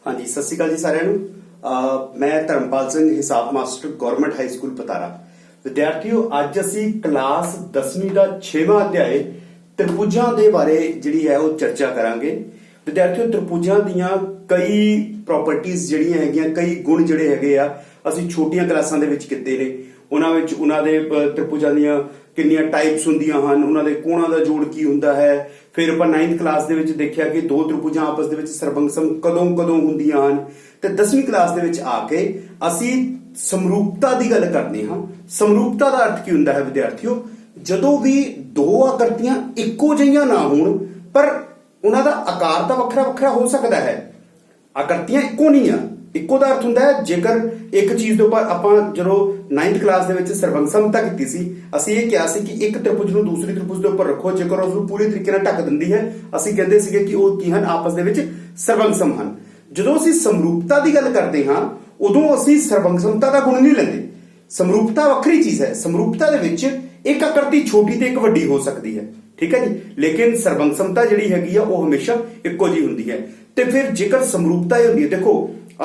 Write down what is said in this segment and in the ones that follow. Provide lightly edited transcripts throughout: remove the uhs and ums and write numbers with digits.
हाँ जी, सत श्री अकाल जी सारिਆਂ ਨੂੰ। मैं धर्मपाल सिंह हिसाब master government high school Patara. विद्यार्थियों, अज असी क्लास 10वीं का 6वां अध्याय त्रिभुजां दे बारे जिहड़ी है वो चर्चा करांगे। विद्यार्थियों, त्रिभुजां दीयां कई प्रॉपर्टीज जिहड़ियां हैगीयां, कई गुण जिहड़े हैगे आ असी छोटियां क्लासां दे विच कीते ने। उन्हां विच उन्हां दे त्रिभुजां दीयां किन्नियां टाइप्स हुंदियां हन, उन्हां दे कोणां दा जोड़ की हुंदा है। फिर ਆਪਾਂ 9th क्लास ਦੇ ਵਿੱਚ ਦੇਖਿਆ ਕਿ ਦੋ त्रिभुजां आपस ਦੇ ਵਿੱਚ ਸਰਬੰਗਸਮ ਕਦੋਂ ਹੁੰਦੀਆਂ ਹਨ। ਤੇ 10ਵੀਂ ਕਲਾਸ ਦੇ ਵਿੱਚ ਆ ਕੇ ਅਸੀਂ ਸਮਰੂਪਤਾ ਦੀ ਗੱਲ ਕਰਦੇ ਹਾਂ। ਸਮਰੂਪਤਾ ਦਾ ਅਰਥ ਕੀ ਹੁੰਦਾ ਹੈ ਵਿਦਿਆਰਥੀਓ? ਜਦੋਂ ਵੀ ਦੋ ਆਕ੍ਰਿਤੀਆਂ ਇੱਕੋ ਜਿਹੀਆਂ ਨਾ ਹੋਣ ਪਰ ਉਹਨਾਂ ਦਾ ਆਕਾਰ ਤਾਂ ਵੱਖਰਾ ਹੋ ਸਕਦਾ ਹੈ। ਆਕ੍ਰਿਤੀਆਂ ਇੱਕੋ ਨਹੀਂ ਆ। ਇੱਕੋ ਦਾ ਅਰਥ ਹੁੰਦਾ ਹੈ ਜੇਕਰ ਇੱਕ ਚੀਜ਼ ਦੇ ਉੱਪਰ ਆਪਾਂ ਜਦੋਂ 9th ਕਲਾਸ ਦੇ ਵਿੱਚ ਸਰਬੰਗਸਮਤਾ ਕੀਤੀ ਸੀ, ਅਸੀਂ ਇਹ ਕਿਹਾ ਸੀ ਕਿ ਇੱਕ ਤ੍ਰਿਭੁਜ ਨੂੰ ਦੂਸਰੀ ਤ੍ਰਿਭੁਜ ਦੇ ਉੱਪਰ ਰੱਖੋ, ਜੇਕਰ ਉਸ ਨੂੰ ਪੂਰੀ ਤਰੀਕੇ ਨਾਲ ਢੱਕ ਦਿੰਦੀ ਹੈ ਅਸੀਂ ਕਹਿੰਦੇ ਸੀਗੇ ਕਿ ਉਹ ਕੀ ਹਨ, ਆਪਸ ਦੇ ਵਿੱਚ ਸਰਬੰਗਸਮ ਹਨ। ਜਦੋਂ ਅਸੀਂ ਸਮਰੂਪਤਾ ਦੀ ਗੱਲ ਕਰਦੇ ਹਾਂ ਉਦੋਂ ਅਸੀਂ ਸਰਬੰਗਸਮਤਾ ਦਾ ਗੁਣ ਨਹੀਂ ਲੈਂਦੇ। ਸਮਰੂਪਤਾ ਵੱਖਰੀ ਚੀਜ਼ ਹੈ। ਸਮਰੂਪਤਾ ਦੇ ਵਿੱਚ ਇੱਕ ਆਕ੍ਰਿਤੀ ਛੋਟੀ ਤੇ ਇੱਕ ਵੱਡੀ ਹੋ ਸਕਦੀ ਹੈ, ਠੀਕ ਹੈ ਜੀ, ਲੇਕਿਨ ਸਰਬੰਗਸਮਤਾ ਜਿਹੜੀ ਹੈਗੀ ਆ ਉਹ ਹਮੇਸ਼ਾ ਇੱਕੋ ਜਿਹੀ ਹੁੰਦੀ ਹੈ। ਤੇ ਫਿਰ ਜੇਕਰ ਸਮਰੂਪਤਾ ਇਹ ਹੁੰਦੀ ਹੈ, ਦੇਖੋ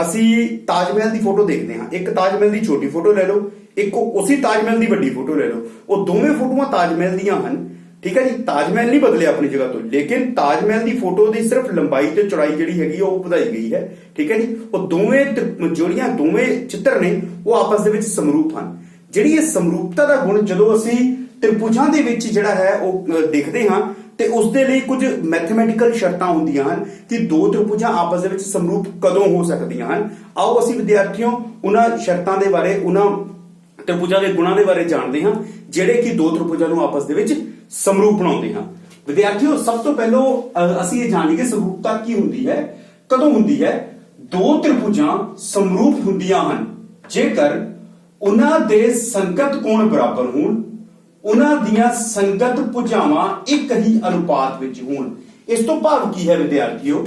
ਅਸੀਂ ਤਾਜ ਮਹਿਲ ਦੀ ਫੋਟੋ ਦੇਖਦੇ ਹਾਂ, ਇੱਕ ਤਾਜ ਮਹਿਲ ਦੀ ਛੋਟੀ ਫੋਟੋ ਲੈ ਲਓ, ਇੱਕ ਉਸੇ ਤਾਜ ਮਹਿਲ ਦੀ ਵੱਡੀ ਫੋਟੋ ਲੈ ਲਓ, ਉਹ ਦੋਵੇਂ ਫੋਟੋਆਂ ਤਾਜ ਮਹਿਲ ਦੀਆਂ ਹਨ, ਠੀਕ ਹੈ ਜੀ। ਤਾਜ ਮਹਿਲ ਨਹੀਂ ਬਦਲਿਆ ਆਪਣੀ ਜਗ੍ਹਾ ਤੋਂ, ਲੇਕਿਨ ਤਾਜ ਮਹਿਲ ਦੀ ਫੋਟੋ ਦੀ ਸਿਰਫ ਲੰਬਾਈ ਤੇ ਚੌੜਾਈ ਜਿਹੜੀ ਹੈਗੀ ਉਹ ਵਧਾਈ ਗਈ ਹੈ, ਠੀਕ ਹੈ ਜੀ। ਉਹ ਦੋਵੇਂ ਜਿਹੜੀਆਂ ਦੋਵੇਂ ਚਿੱਤਰ ਨੇ ਉਹ ਆਪਸ ਦੇ ਵਿੱਚ ਸਮਰੂਪ ਹਨ। ਜਿਹੜੀ ਇਹ ਸਮਰੂਪਤਾ ਦਾ ਗੁਣ ਜਦੋਂ ਅਸੀਂ त्रिभुजां ਦੇ ਵਿੱਚ ਜਿਹੜਾ ਹੈ ਉਹ ਦੇਖਦੇ ਹਾਂ ਤੇ ਉਸ ਦੇ ਲਈ ਕੁਝ ਮੈਥਮੈਟੀਕਲ ਸ਼ਰਤਾਂ ਹੁੰਦੀਆਂ ਹਨ ਕਿ ਦੋ त्रिभुजां ਆਪਸ ਦੇ ਵਿੱਚ ਸਮਰੂਪ ਕਦੋਂ ਹੋ ਸਕਦੀਆਂ ਹਨ। ਆਓ ਅਸੀਂ ਵਿਦਿਆਰਥੀਓ ਉਹਨਾਂ ਸ਼ਰਤਾਂ ਦੇ ਬਾਰੇ, ਉਹਨਾਂ त्रिभुजां ਦੇ ਗੁਣਾਂ ਦੇ ਬਾਰੇ ਜਾਣਦੇ ਹਾਂ ਜਿਹੜੇ ਕਿ ਦੋ त्रिभुजां ਨੂੰ ਆਪਸ ਦੇ ਵਿੱਚ ਸਮਰੂਪ ਬਣਾਉਂਦੇ ਹਨ। ਵਿਦਿਆਰਥੀਓ, ਸਭ ਤੋਂ ਪਹਿਲਾਂ ਅਸੀਂ ਇਹ ਜਾਣੀਏ ਕਿ ਸਮਰੂਪਤਾ ਕੀ ਹੁੰਦੀ ਹੈ, ਕਦੋਂ ਹੁੰਦੀ ਹੈ। ਦੋ त्रिभुजां ਸਮਰੂਪ ਹੁੰਦੀਆਂ ਹਨ ਜੇਕਰ ਉਹਨਾਂ ਦੇ ਸੰਗਤ ਕੋਣ ਬਰਾਬਰ ਹੋਣ, ਉਹਨਾਂ ਦੀਆਂ ਸੰਗਤ ਭੁਜਾਵਾਂ ਇੱਕ ਹੀ ਅਨੁਪਾਤ ਵਿੱਚ ਹੋਣ। ਇਸ ਤੋਂ ਭਾਵ ਕੀ ਹੈ ਵਿਦਿਆਰਥੀਓ?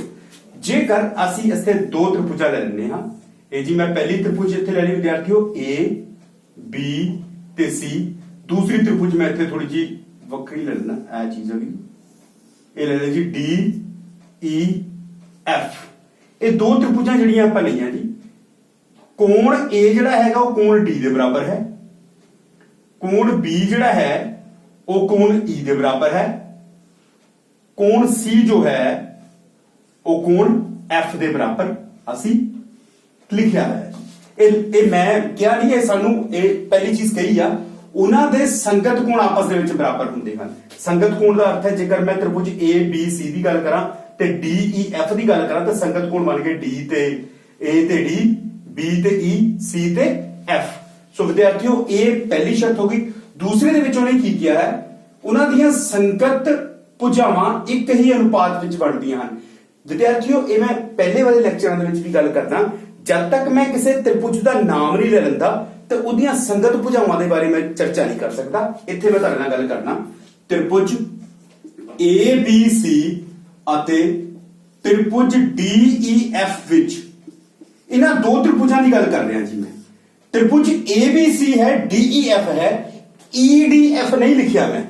ਜੇਕਰ ਅਸੀਂ ਇੱਥੇ ਦੋ त्रिभुजां ਲੈ ਲੈਂਦੇ ਹਾਂ, ਇਹ ਜੀ ਮੈਂ ਪਹਿਲੀ त्रिभुज ਇੱਥੇ ਲੈ ਲਈ ਵਿਦਿਆਰਥੀਓ A B ਤੇ C। ਦੂਸਰੀ त्रिभुज ਮੈਂ ਇੱਥੇ ਥੋੜੀ ਜੀ ਵੱਖਰੀ ਲੈ ਲੈਣਾ, ਇਹ ਚੀਜ਼ ਆ ਗਈ, ਇਹ ਲੈ ਲੈ ਜੀ D E F। ਇਹ ਦੋ त्रिभुजां ਜਿਹੜੀਆਂ ਆਪਾਂ ਲਈਆਂ ਜੀ, ਕੋਣ A ਜਿਹੜਾ ਹੈਗਾ ਉਹ ਕੋਣ D ਦੇ ਬਰਾਬਰ ਹੈ, ਕੋਣ B ਜਿਹੜਾ ਹੈ ਉਹ ਕੋਣ E ਦੇ ਬਰਾबर है, ਕੋਣ C ਜੋ ਹੈ ਉਹ ਕੋਣ F ਦੇ ਬਰਾबर ਅਸੀਂ ਲਿਖਿਆ ਹੈ। ਇਹ ਮੈਂ ਕਿਹਾ ਨਹੀਂ, ਇਹ ਸਾਨੂੰ ਇਹ ਪਹਿਲੀ ਚੀਜ਼ ਕਹੀ ਆ। ਉਹਨਾਂ ਦੇ ਸੰਗਤ ਕੋਣ ਆਪਸ ਦੇ ਵਿੱਚ ਬਰਾਬਰ ਹੁੰਦੇ ਹਨ। ਸੰਗਤ ਕੋਣ ਦਾ ਅਰਥ ਹੈ ਜੇਕਰ ਮੈਂ त्रिभुज A B C ਦੀ ਗੱਲ ਕਰਾਂ ਤੇ D E F ਦੀ ਗੱਲ ਕਰਾਂ ਤਾਂ ਸੰਗਤ ਕੋਣ ਬਣ ਗਏ D ਤੇ A ਤੇ D, B ਤੇ E, C ਤੇ F। ਸੋ ਵਿਦਿਆਰਥੀਓ, ਇਹ ਪਹਿਲੀ ਸ਼ਰਤ ਹੋ ਗਈ। ਦੂਸਰੇ ਦੇ ਵਿੱਚ ਉਹਨੇ ਕੀ ਕਿਹਾ ਹੈ, ਉਹਨਾਂ ਦੀਆਂ ਸੰਗਤ ਭੁਜਾਵਾਂ ਇੱਕ ਹੀ ਅਨੁਪਾਤ ਵਿੱਚ ਬਣਦੀਆਂ ਹਨ। ਵਿਦਿਆਰਥੀਓ, ਇਹ ਮੈਂ ਪਹਿਲੇ ਵਾਲੇ ਲੈਕਚਰਾਂ ਦੇ ਵਿੱਚ ਵੀ ਗੱਲ ਕਰਦਾ, ਜਦ ਤੱਕ ਮੈਂ ਕਿਸੇ त्रिभुज ਦਾ ਨਾਮ ਨਹੀਂ ਲੈ ਲੈਂਦਾ ਤੇ ਉਹਦੀਆਂ ਸੰਗਤ ਭੁਜਾਵਾਂ ਦੇ ਬਾਰੇ ਮੈਂ ਚਰਚਾ ਨਹੀਂ ਕਰ ਸਕਦਾ। ਇੱਥੇ ਮੈਂ ਤੁਹਾਡੇ ਨਾਲ ਗੱਲ ਕਰਨਾ त्रिभुज ABC ਅਤੇ त्रिभुज DEF ਵਿੱਚ ਇਹਨਾਂ ਦੋ त्रिभुजां ਦੀ ਗੱਲ कर ਰਿਹਾ जी। मैं त्रिभुज ABC है, DEF है, EDF नहीं लिखिया मैं,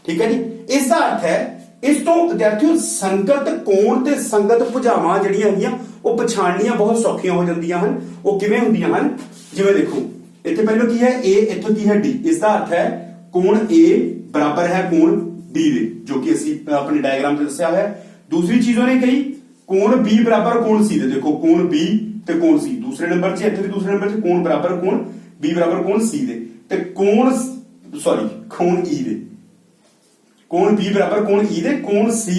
ठीक है जी। इसका अर्थ है इस तो विद्यार्थियों संगत कोण ते संगत भुजावां ਜਿਹੜੀਆਂ ਹੈਗੀਆਂ ਉਹ ਪਛਾਣਨੀਆਂ ਬਹੁਤ ਸੌਖੀਆਂ ਹੋ ਜਾਂਦੀਆਂ ਹਨ। ਉਹ ਕਿਵੇਂ ਹੁੰਦੀਆਂ ਹਨ? ਜਿਵੇਂ ਦੇਖੋ ਇੱਥੇ ਪਹਿਲਾਂ ਕੀ ਹੈ A, ਇੱਥੋਂ ਕੀ ਹੈ D। ਇਸ ਦਾ ਅਰਥ ਹੈ ਕੋਣ A ਬਰਾਬਰ ਹੈ ਕੋਣ D ਦੇ, ਜੋ ਕਿ ਅਸੀਂ ਆਪਣੇ ਡਾਇਗਰਾਮ ਤੇ ਦੱਸਿਆ ਹੋਇਆ। ਦੂਸਰੀ ਚੀਜ਼ ਉਹਨੇ ਕਹੀ ਕੋਣ B ਬਰਾਬਰ ਕੋਣ C ਦੇ। ਦੇਖੋ ਕੋਣ B ਤੇ ਕੋਣ C ਦੂਸਰੇ ਨੰਬਰ 'ਚ, ਇੱਥੇ ਵੀ ਦੂਸਰੇ ਨੰਬਰ 'ਚ ਕੋਣ ਬਰਾਬਰ ਕੋਣ B ਬਰਾਬਰ ਕੋਣ C ਦੇ, ਤੇ ਕੋਣ E ਦੇ, ਕੋਣ B ਬਰਾਬਰ ਕੋਣ E ਦੇ, ਕੋਣ C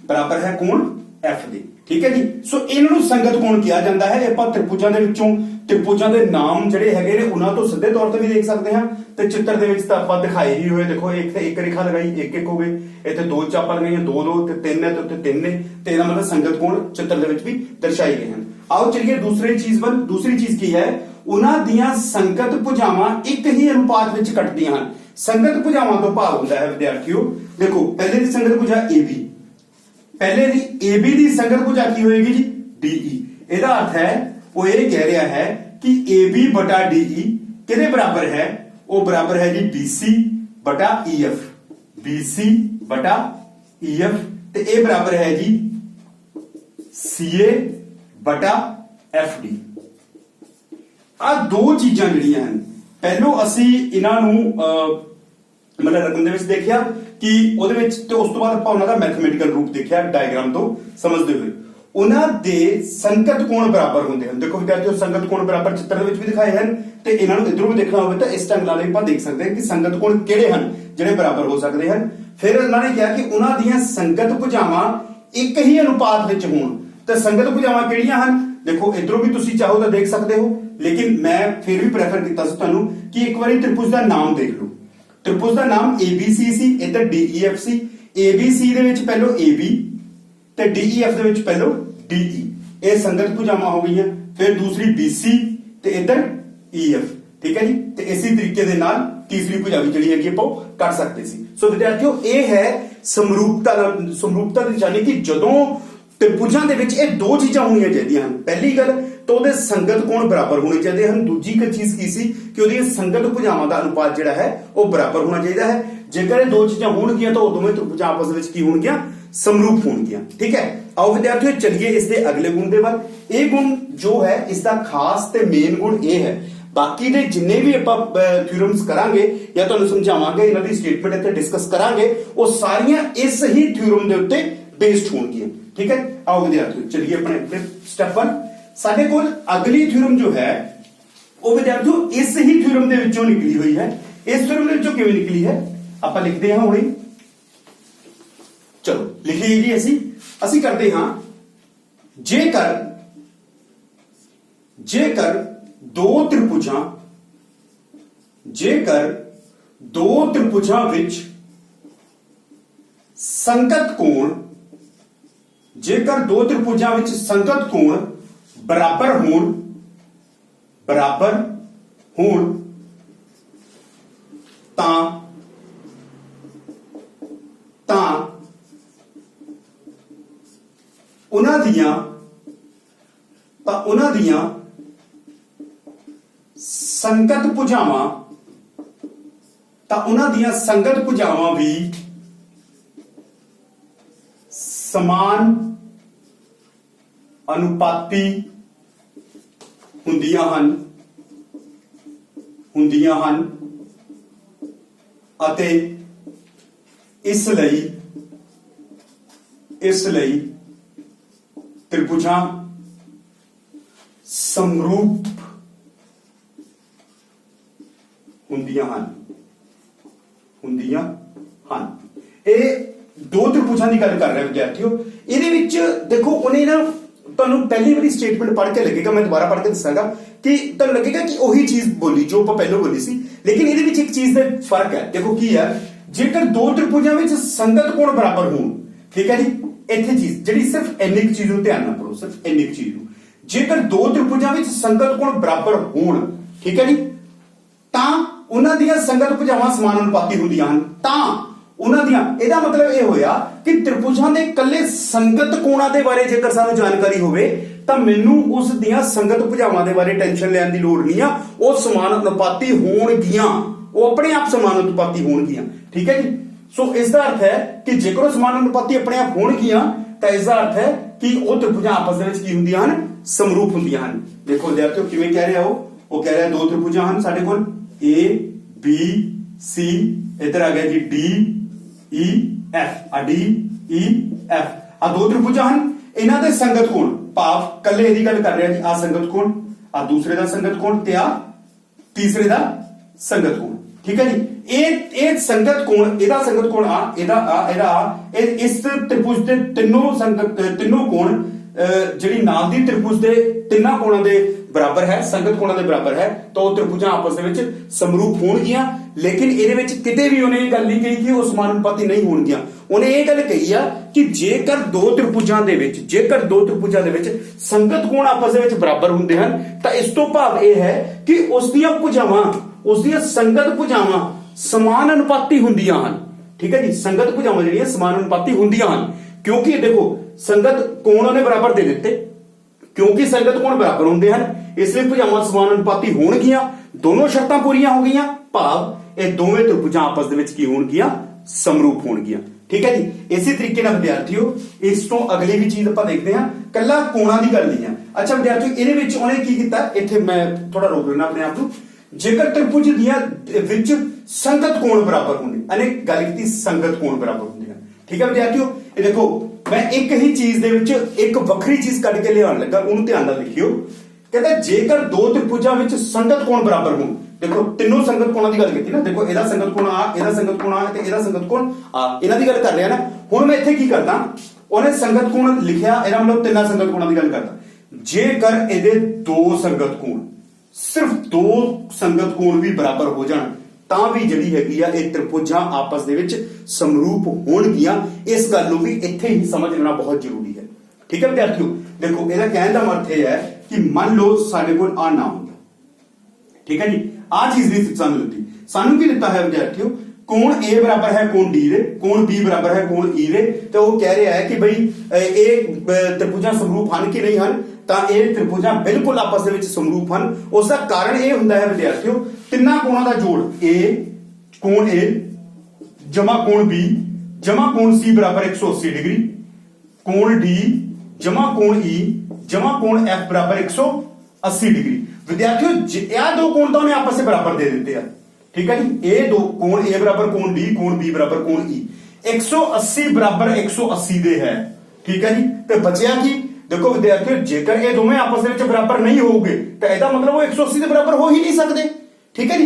ਬਰਾਬਰ ਹੈ ਕੋਣ F ਦੇ, ਠੀਕ ਹੈ ਜੀ। ਸੋ ਇਹਨਾਂ ਨੂੰ ਸੰਗਤ ਕੋਣ ਕਿਹਾ ਜਾਂਦਾ ਹੈ। ਆਪਾਂ त्रिभुजां ਦੇ ਵਿੱਚੋਂ त्रिभुजां ਦੇ ਨਾਮ ਜਿਹੜੇ ਹੈਗੇ ਨੇ ਉਹਨਾਂ ਤੋਂ ਸਿੱਧੇ ਤੌਰ ਤੇ ਵੀ ਦੇਖ ਸਕਦੇ ਹਾਂ ਤੇ ਚਿੱਤਰ ਦੇ ਵਿੱਚ ਤਾਂ ਆਪਾਂ ਦਿਖਾਏ ਹੀ ਹੋਏ। ਦੇਖੋ ਇੱਥੇ ਇੱਕ ਰੇਖਾ ਲਗਾਈ, ਇੱਕ ਹੋ ਗਏ, ਇੱਥੇ ਦੋ ਚਾਪਾਂ ਲਗਾਈਆਂ, ਦੋ ਤੇ ਤਿੰਨ ਹੈ ਤੇ ਉੱਥੇ ਤਿੰਨ ਨੇ, ਤੇ ਇਹਦਾ ਮਤਲਬ ਸੰਗਤ ਕੋਣ ਚਿੱਤਰ ਦੇ ਵਿੱਚ ਵੀ ਦਰਸਾਈ ਗਏ ਹਨ। आओ चलिए दूसरी चीज पर। दूसरी चीज की है, उन्हां दियां संगत भुजावां एक ही अनुपात विच कटदियां हन। संगत भुजावां तो भाव हुंदा है विद्यार्थियों, देखो पहले दी संगत भुजा AB, पहले दी AB दी संगत भुजा की होएगी जी DE। ਇਹਦਾ अर्थ है वो ये कह रहा है कि AB बटा DE किहदे बराबर है? वो बराबर है जी BC बटा EF, BC बटा EF, ते ये बराबर है जी CA बटा एफ डी। आ दो चीजां ਜਿਹੜੀਆਂ ਹਨ, ਪਹਿਲੋਂ ਅਸੀਂ ਇਹਨਾਂ ਨੂੰ ਮਤਲਬ ਰਕਮ ਦੇ ਵਿੱਚ ਦੇਖਿਆ ਕਿ ਉਹਦੇ ਵਿੱਚ, ਤੇ ਉਸ ਤੋਂ ਬਾਅਦ ਆਪਾਂ ਉਹਨਾਂ ਦਾ ਮੈਥਮੈਟੀਕਲ ਰੂਪ ਦੇਖਿਆ ਡਾਇਗਰਾਮ ਤੋਂ ਸਮਝਦੇ ਹੋਏ। ਉਹਨਾਂ ਦੇ ਸੰਕਟ ਕੋਣ ਬਰਾਬਰ ਹੁੰਦੇ ਹਨ। ਦੇਖੋ ਵਿਦਿਆਰਥੀਓ, ਸੰਗਤ ਕੋਣ ਬਰਾਬਰ ਚਿੱਤਰ ਦੇ ਵਿੱਚ ਵੀ ਦਿਖਾਏ ਹਨ, ਤੇ ਇਹਨਾਂ ਨੂੰ ਇਧਰੋਂ ਵੀ ਦੇਖਣਾ ਹੋਵੇ ਤਾਂ ਇਸ ਢੰਗ ਨਾਲ ਆਪਾਂ ਦੇਖ ਸਕਦੇ ਹਾਂ ਕਿ ਸੰਗਤ ਕੋਣ ਕਿਹੜੇ ਹਨ ਜਿਹੜੇ ਬਰਾਬਰ ਹੋ ਸਕਦੇ ਹਨ। ਫਿਰ ਉਹਨਾਂ ਨੇ ਕਿਹਾ ਕਿ ਉਹਨਾਂ ਦੀਆਂ ਸੰਗਤ ਭੁਜਾਵਾਂ ਇੱਕ ਹੀ ਅਨੁਪਾਤ ਵਿੱਚ ਹੋਣ। ਤੇ ਸੰਗਤ ਭੁਜਾਵਾਂ ਕਿਹੜੀਆਂ ਹਨ? ਦੇਖੋ ਇਧਰੋਂ ਵੀ ਤੁਸੀਂ ਚਾਹੋ ਤਾਂ ਦੇਖ ਸਕਦੇ ਹੋ, ਲੇਕਿਨ ਮੈਂ ਫਿਰ ਵੀ ਪ੍ਰੈਫਰ ਕੀਤਾ ਸੀ ਤੁਹਾਨੂੰ ਕਿ ਇੱਕ ਵਾਰੀ ਤ੍ਰਿਭੁਜ ਦਾ ਨਾਮ ਦੇਖ ਲਓ। ਤ੍ਰਿਭੁਜ ਦਾ ਨਾਮ ABC ਸੀ, ਇੱਧਰ DEF ਸੀ। ABC ਦੇ ਵਿੱਚ ਪਹਿਲੋਂ AB ਤੇ DEF ਦੇ ਵਿੱਚ ਪਹਿਲੋਂ DE, ਇਹ ਸੰਗਤ ਭੁਜਾਵਾਂ ਹੋ ਗਈਆਂ। ਫਿਰ ਦੂਸਰੀ BC ਤੇ ਇੱਧਰ EF, ਠੀਕ ਹੈ ਜੀ। ਤੇ ਇਸੇ ਤਰੀਕੇ ਦੇ ਨਾਲ ਤੀਸਰੀ ਭੁਜਾ ਵੀ ਜਿਹੜੀ ਹੈਗੀ ਆਪਾਂ ਕੱਢ ਸਕਦੇ ਸੀ। ਸੋ ਵਿਦਿਆਰਥੀਓ, ਇਹ ਹੈ ਸਮਰੂਪਤਾ ਦੀ, ਯਾਨੀ ਕਿ ਜਦੋਂ ਤ੍ਰਿਭੁਜਾਂ ਦੇ ਵਿੱਚ ਇਹ ਦੋ ਚੀਜ਼ਾਂ ਹੋਣੀਆਂ ਚਾਹੀਦੀਆਂ ਹਨ। ਪਹਿਲੀ ਗੱਲ ਤਾਂ ਉਹਦੇ ਸੰਗਤ ਕੋਣ ਬਰਾਬਰ ਹੋਣੇ ਚਾਹੀਦੇ ਹਨ। ਦੂਜੀ ਇੱਕ ਚੀਜ਼ ਕੀ ਸੀ ਕਿ ਉਹਦੀਆਂ ਸੰਗਤ ਭੁਜਾਵਾਂ ਦਾ ਅਨੁਪਾਤ ਜਿਹੜਾ ਹੈ ਉਹ ਬਰਾਬਰ ਹੋਣਾ ਚਾਹੀਦਾ ਹੈ। ਜੇਕਰ ਇਹ ਦੋ ਚੀਜ਼ਾਂ ਹੋਣਗੀਆਂ ਤਾਂ ਉਹ ਦੋਵੇਂ ਤ੍ਰਿਭੁਜਾਂ ਆਪਸ ਵਿੱਚ ਕੀ ਹੋਣਗੀਆਂ? ਸਮਰੂਪ ਹੋਣਗੀਆਂ। ਠੀਕ ਹੈ, ਆਓ ਵਿਦਿਆਰਥੀਓ ਚੱਲੀਏ ਇਸ ਦੇ ਅਗਲੇ ਗੁਣ ਦੇ ਵੱਲ। ਇਹ ਗੁਣ ਜੋ ਹੈ ਇਸ ਦਾ ਖਾਸ ਤੇ ਮੇਨ ਗੁਣ ਇਹ ਹੈ, ਬਾਕੀ ਦੇ ਜਿੰਨੇ ਵੀ ਆਪਾਂ ਥਿਊਰਮਸ ਕਰਾਂਗੇ ਜਾਂ ਤੁਹਾਨੂੰ ਸਮਝਾਵਾਂਗੇ, ਇਹਨਾਂ ਦੀ ਸਟੇਟਮੈਂਟ ਇੱਥੇ ਡਿਸਕਸ ਕਰਾਂਗੇ, ਉਹ ਸਾਰੀਆਂ ਇਸ ਹੀ ਥਿਊਰਮ ਦੇ ਉੱਤੇ ਬੇਸਡ ਹੋਣਗੀਆਂ। ਠੀਕ ਹੈ, ਆਓ ਵਿਦਿਆਰਥੀਓ ਚੱਲੀਏ ਆਪਣੇ ਸਟੈਪ 1। ਸਾਡੇ ਕੋਲ ਅਗਲੀ ਥਿਊਰਮ ਜੋ ਹੈ ਉਹ ਵਿਦਿਆਰਥੀਓ ਇਸ ਹੀ ਥਿਊਰਮ ਦੇ ਵਿੱਚੋਂ ਨਿਕਲੀ ਹੋਈ ਹੈ। ਇਸ ਥਿਊਰਮ ਦੇ ਵਿੱਚੋਂ ਕਿਵੇਂ ਨਿਕਲੀ ਹੈ ਆਪਾਂ ਲਿਖਦੇ ਹਾਂ ਹੁਣੇ। ਚਲੋ ਲਿਖੀਏ ਜੀ। ਅਸੀਂ ਕਰਦੇ ਹਾਂ, ਜੇਕਰ ਦੋ ਤ੍ਰਿਭੁਜਾਂ ਵਿੱਚ ਸੰਗਤ ਕੋਣ, ਜੇਕਰ ਦੋ ਤ੍ਰਿਭੁਜਾਂ ਵਿੱਚ ਸੰਗਤ ਕੋਣ ਬਰਾਬਰ ਹੋਣ ਤਾਂ ਉਹਨਾਂ ਦੀਆਂ ਸੰਗਤ ਭੁਜਾਵਾਂ ਵੀ ਸਮਾਨ ਅਨੁਪਾਤੀ ਹੁੰਦੀਆਂ ਹਨ ਅਤੇ ਇਸ ਲਈ ਤ੍ਰਿਭੁਜਾਂ ਸਮਰੂਪ ਹੁੰਦੀਆਂ ਹਨ। ਇਹ ਦੋ ਤ੍ਰਿਭੁਜਾਂ ਦੀ ਗੱਲ ਕਰ ਰਿਹਾ ਵਿਦਿਆਰਥੀਓ। ਇਹਦੇ ਵਿੱਚ ਦੇਖੋ, ਉਹਨੇ ਨਾ ਤੁਹਾਨੂੰ ਪਹਿਲੀ ਵਾਰੀ ਸਟੇਟਮੈਂਟ ਪੜ੍ਹ ਕੇ ਲੱਗੇਗਾ, ਮੈਂ ਦੁਬਾਰਾ ਪੜ੍ਹ ਕੇ ਦੱਸਾਂਗਾ ਕਿ ਤੁਹਾਨੂੰ ਲੱਗੇਗਾ ਕਿ ਉਹੀ ਚੀਜ਼ ਬੋਲੀ ਜੋ ਆਪਾਂ ਪਹਿਲਾਂ ਬੋਲੀ ਸੀ, ਲੇਕਿਨ ਇਹਦੇ ਵਿੱਚ ਇੱਕ ਚੀਜ਼ ਦਾ ਫਰਕ ਹੈ। ਦੇਖੋ ਕੀ ਹੈ, ਜੇਕਰ ਦੋ ਤ੍ਰਿਭੁਜਾਂ ਵਿੱਚ ਸੰਗਤ ਕੋਣ ਬਰਾਬਰ ਹੋਣ, ਠੀਕ ਹੈ ਜੀ, ਇੱਥੇ ਚੀਜ਼ ਜਿਹੜੀ ਸਿਰਫ ਇੰਨੀ ਕੁ ਚੀਜ਼ ਨੂੰ ਧਿਆਨ ਨਾਲ ਪੜੋ, ਸਿਰਫ ਇੰਨੀ ਕੁ ਚੀਜ਼ ਨੂੰ। ਜੇਕਰ ਦੋ ਤ੍ਰਿਭੁਜਾਂ ਵਿੱਚ ਸੰਗਤ ਕੋਣ ਬਰਾਬਰ ਹੋਣ, ਠੀਕ ਹੈ ਜੀ, ਤਾਂ ਉਹਨਾਂ ਦੀਆਂ ਸੰਗਤ ਭੁਜਾਵਾਂ ਸਮਾਨ ਅਨੁਪਾਤੀ ਹੁੰਦੀਆਂ ਹਨ। ਇਹਦਾ ਮਤਲਬ ਇਹ ਹੋਇਆ ਕਿ ਤ੍ਰਿਭੁਜਾਂ ਦੇ ਇਕੱਲੇ ਸੰਗਤ ਕੋਣਾਂ ਦੇ ਬਾਰੇ ਜੇਕਰ ਸਾਨੂੰ ਜਾਣਕਾਰੀ ਹੋਵੇ ਤਾਂ ਮੈਨੂੰ ਉਸ ਦੀਆਂ ਸੰਗਤ ਭੁਜਾਵਾਂ ਦੇ ਬਾਰੇ ਟੈਨਸ਼ਨ ਲੈਣ ਦੀ ਲੋੜ ਨਹੀਂ ਆ। ਉਹ ਸਮਾਨ ਅਨੁਪਾਤੀ ਹੋਣਗੀਆਂ, ਉਹ ਆਪਣੇ ਆਪ ਸਮਾਨ ਅਨੁਪਾਤੀ ਹੋਣਗੀਆਂ। ਠੀਕ ਹੈ ਜੀ। ਸੋ ਇਸ ਦਾ ਅਰਥ ਹੈ ਕਿ ਜੇਕਰ ਉਹ ਸਮਾਨ ਅਨੁਪਾਤੀ ਆਪਣੇ ਆਪ ਹੋਣਗੀਆਂ ਤਾਂ ਇਸ ਦਾ ਅਰਥ ਹੈ ਕਿ ਉਹ ਤ੍ਰਿਭੁਜਾਂ ਆਪਸ ਦੇ ਵਿੱਚ ਕੀ ਹੁੰਦੀਆਂ ਹਨ? ਸਮਰੂਪ ਹੁੰਦੀਆਂ ਹਨ। ਦੇਖੋ ਵਿਦਿਆਰਥੀਓ ਕਿਵੇਂ ਕਹਿ ਰਿਹਾ ਉਹ ਕਹਿ ਰਿਹਾ ਦੋ ਤ੍ਰਿਭੁਜਾਂ ਹਨ ਸਾਡੇ ਕੋਲ, A B C, ਇੱਧਰ ਆ ਗਿਆ ਜੀ D E F, ਆ D E F, ਆ ਦੋ ਤ੍ਰਿਭੁਜਾਂ ਹਨ। ਇਹਨਾਂ ਦੇ ਸੰਗਤ ਕੋਣ, ਭਾਵ ਕੱਲੇ ਇਹਦੀ ਗੱਲ ਕਰ ਰਿਹਾ ਜੀ, ਆ ਸੰਗਤ ਕੋਣ, ਆ ਦੂਸਰੇ ਦਾ ਸੰਗਤ ਕੋਣ ਤੇ ਆ ਤੀਸਰੇ ਦਾ ਸੰਗਤ ਕੋਣ। ਠੀਕ ਹੈ ਜੀ। ਇਹ ਸੰਗਤ ਕੋਣ, ਇਹਦਾ ਸੰਗਤ ਕੋਣ ਆ, ਇਹਦਾ ਇਸ ਤ੍ਰਿਭੁਜ ਦੇ ਤਿੰਨੋਂ ਕੋਣ ਜਿਹੜੀ ਨਾਲ ਦੀ ਤ੍ਰਿਭੁਜ ਦੇ ਤਿੰਨਾਂ ਕੋਣਾਂ ਦੇ ਬਰਾਬਰ ਹੈ, ਸੰਗਤ ਕੋਣਾਂ ਦੇ ਬਰਾਬਰ ਹੈ, ਤਾਂ ਉਹ ਤ੍ਰਿਭੁਜਾਂ ਆਪਸ ਦੇ ਵਿੱਚ ਸਮਰੂਪ ਹੋਣਗੀਆਂ। ਲੇਕਿਨ ਇਹਦੇ ਵਿੱਚ ਕਿਤੇ ਵੀ ਉਹਨੇ ਇਹ ਗੱਲ ਨਹੀਂ ਕਹੀ ਕਿ ਉਹ ਸਮਾਨੁਪਾਤੀ ਨਹੀਂ ਹੋਣਗੀਆਂ। ਉਹਨੇ ਇਹ ਗੱਲ ਕਹੀ ਆ ਕਿ ਜੇਕਰ ਦੋ ਤ੍ਰਿਭੁਜਾਂ ਦੇ ਵਿੱਚ ਸੰਗਤ ਕੋਣ ਆਪਸ ਦੇ ਵਿੱਚ ਬਰਾਬਰ ਹੁੰਦੇ ਹਨ ਤਾਂ ਇਸ ਤੋਂ ਭਾਵ ਇਹ ਹੈ ਕਿ ਉਸ ਦੀਆਂ ਸੰਗਤ ਭੁਜਾਵਾਂ ਸਮਾਨ ਅਨੁਪਾਤੀ ਹੁੰਦੀਆਂ ਹਨ। ਠੀਕ ਹੈ ਜੀ। ਸੰਗਤ ਭੁਜਾਵਾਂ ਜਿਹੜੀਆਂ ਸਮਾਨ ਅਨੁਪਾਤੀ ਹੁੰਦੀਆਂ ਹਨ, ਕਿਉਂਕਿ ਦੇਖੋ ਸੰਗਤ ਕੋਣ ਉਹਨੇ ਬਰਾਬਰ ਦੇ ਦਿੱਤੇ, ਕਿਉਂਕਿ ਸੰਗਤ ਕੋਣ ਬਰਾਬਰ ਹੁੰਦੇ ਹਨ ਇਸ ਲਈ ਭੁਜਾਵਾਂ ਸਮਾਨ ਅਨੁਪਾਤੀ ਹੋਣਗੀਆਂ। ਦੋਨੋਂ ਸ਼ਰਤਾਂ ਪੂਰੀਆਂ ਹੋ ਗਈਆਂ, ਭਾਵ ਇਹ ਦੋਵੇਂ ਤ੍ਰਿਭੁਜਾਂ ਆਪਸ ਦੇ ਵਿੱਚ ਕੀ ਹੋਣਗੀਆਂ? ਸਮਰੂਪ ਹੋਣਗੀਆਂ। ਠੀਕ ਹੈ ਜੀ। ਇਸੇ ਤਰੀਕੇ ਨਾਲ ਵਿਦਿਆਰਥੀਓ ਇਸ ਤੋਂ ਅਗਲੀ ਵੀ ਚੀਜ਼ ਆਪਾਂ ਦੇਖਦੇ ਹਾਂ, ਕੱਲਾ ਕੋਣਾਂ ਦੀ ਗੱਲ ਨਹੀਂ ਆ। अच्छा विद्यार्थियों ਇਹਦੇ ਵਿੱਚ ਉਹਨੇ ਕੀ ਕੀਤਾ, ਇੱਥੇ ਮੈਂ ਥੋੜਾ ਰੋਕ ਲੈਣਾ ਆਪਣੇ ਆਪ ਨੂੰ। ਜੇਕਰ ਤ੍ਰਿਭੁਜ ਦੀਆਂ ਵਿੱਚ ਸੰਗਤ ਕੋਣ ਬਰਾਬਰ ਹੁੰਦੇ, ਇਹਨੇ ਗੱਲ ਕੀਤੀ ਸੰਗਤ ਕੋਣ ਬਰਾਬਰ ਹੁੰਦੀਆਂ। ਠੀਕ ਹੈ ਵਿਦਿਆਰਥੀਓ, ਇਹ ਦੇਖੋ ਮੈਂ ਇੱਕ ਹੀ ਚੀਜ਼ ਦੇ ਵਿੱਚ ਇੱਕ ਵੱਖਰੀ ਚੀਜ਼ ਕੱਢ ਕੇ ਲਿਆਉਣ ਲੱਗਾ, ਉਹਨੂੰ ਧਿਆਨ ਨਾਲ ਲਿਖਿਓ। ਕਹਿੰਦਾ ਜੇਕਰ ਦੋ ਤ੍ਰਿਭੁਜਾਂ ਵਿੱਚ ਸੰਗਤ ਕੋਣ ਬਰਾਬਰ ਹੋਣ, ਦੇਖੋ ਤਿੰਨੋਂ ਸੰਗਤ ਕੋਣਾਂ ਦੀ ਗੱਲ ਕੀਤੀ ਨਾ, ਦੇਖੋ ਇਹਦਾ ਸੰਗਤ ਕੋਣ ਆ, ਇਹਦਾ ਸੰਗਤ ਕੋਣ ਆ ਤੇ ਇਹਦਾ ਸੰਗਤ ਕੋਣ ਆ, ਇਹਨਾਂ ਦੀ ਗੱਲ ਕਰ ਰਿਹਾ ਨਾ। ਹੁਣ ਮੈਂ ਇੱਥੇ ਕੀ ਕਰਦਾ, ਉਹਨੇ ਸੰਗਤ ਕੋਣ ਲਿਖਿਆ, ਇਹਦਾ ਮਤਲਬ ਤਿੰਨਾਂ ਸੰਗਤ ਕੋਣਾਂ ਦੀ ਗੱਲ ਕਰਦਾ। ਜੇਕਰ ਇਹਦੇ ਦੋ ਸੰਗਤ ਕੋਣ, ਸਿਰਫ ਦੋ ਸੰਗਤ ਕੋਣ ਵੀ ਬਰਾਬਰ ਹੋ ਜਾਣ ਤਾਂ ਵੀ ਜਿਹੜੀ ਹੈਗੀ ਆ ਇਹ ਤ੍ਰਿਭੁਜਾਂ ਆਪਸ ਦੇ ਵਿੱਚ ਸਮਰੂਪ ਹੋਣਗੀਆਂ। ਇਸ ਗੱਲ ਨੂੰ ਵੀ ਇੱਥੇ ਹੀ ਸਮਝ ਲੈਣਾ ਬਹੁਤ ਜ਼ਰੂਰੀ ਹੈ। ਠੀਕ ਹੈ ਵਿਦਿਆਰਥੀਓ, ਦੇਖੋ ਇਹਦਾ ਕਹਿਣ ਦਾ ਮਤਲਬ ਇਹ ਹੈ ਕਿ ਮੰਨ ਲਓ ਸਾਡੇ ਕੋਲ ਆ ਨਾ ਹੁੰਦਾ, ਠੀਕ ਹੈ ਜੀ, ਆ ਚੀਜ਼ ਨਹੀਂ ਸਾਨੂੰ ਦਿੱਤੀ, ਸਾਨੂੰ ਕੀ ਦਿੱਤਾ ਹੈ ਵਿਦਿਆਰਥੀਓ, ਕੋਣ A ਬਰਾਬਰ ਹੈ ਕੋਣ D ਦੇ, ਕੋਣ B ਬਰਾਬਰ ਹੈ ਕੋਣ E ਦੇ, ਤੇ ਉਹ ਕਹਿ ਰਿਹਾ ਹੈ ਕਿ ਬਈ ਇਹ ਤ੍ਰਿਭੁਜਾਂ ਸਮਰੂਪ ਹਨ ਕਿ ਨਹੀਂ ਹਨ, ਤਾਂ ਇਹ ਤ੍ਰਿਭੁਜਾਂ ਬਿਲਕੁਲ ਆਪਸ ਦੇ ਵਿੱਚ ਸਮਰੂਪ ਹਨ। ਉਸ ਦਾ ਕਾਰਨ ਇਹ ਹੁੰਦਾ ਹੈ ਵਿਦਿਆਰਥੀਓ, ਤਿੰਨਾਂ ਕੋਣਾਂ ਦਾ ਜੋੜ A ਕੋਣ A ਜਮਾ ਕੋਣ B ਜਮਾ ਕੋਣ C ਬਰਾਬਰ 180 ਡਿਗਰੀ, ਕੋਣ D ਜਮਾ ਕੋਣ E ਜਮਾ ਕੋਣ F ਬਰਾਬਰ 180 ਡਿਗਰੀ। ਵਿਦਿਆਰਥੀਓ ਇਹ ਦੋ ਕੋਣ ਤਾਂ ਉਹਨੇ ਆਪਸ ਵਿੱਚ ਬਰਾਬਰ ਦੇ ਦਿੱਤੇ ਆ। ठीक है जी, ए दो कोण A बराबर कोण D, कोण B बराबर कोण E, 180 बराबर 180 दे है। ठीक है जी, तो बचिया की देखो विद्यार्थियों, जेकर ये दोवें आपस में बराबर नहीं होगे तो इसका मतलब वो 180 के बराबर हो ही नहीं सकते। ठीक है जी,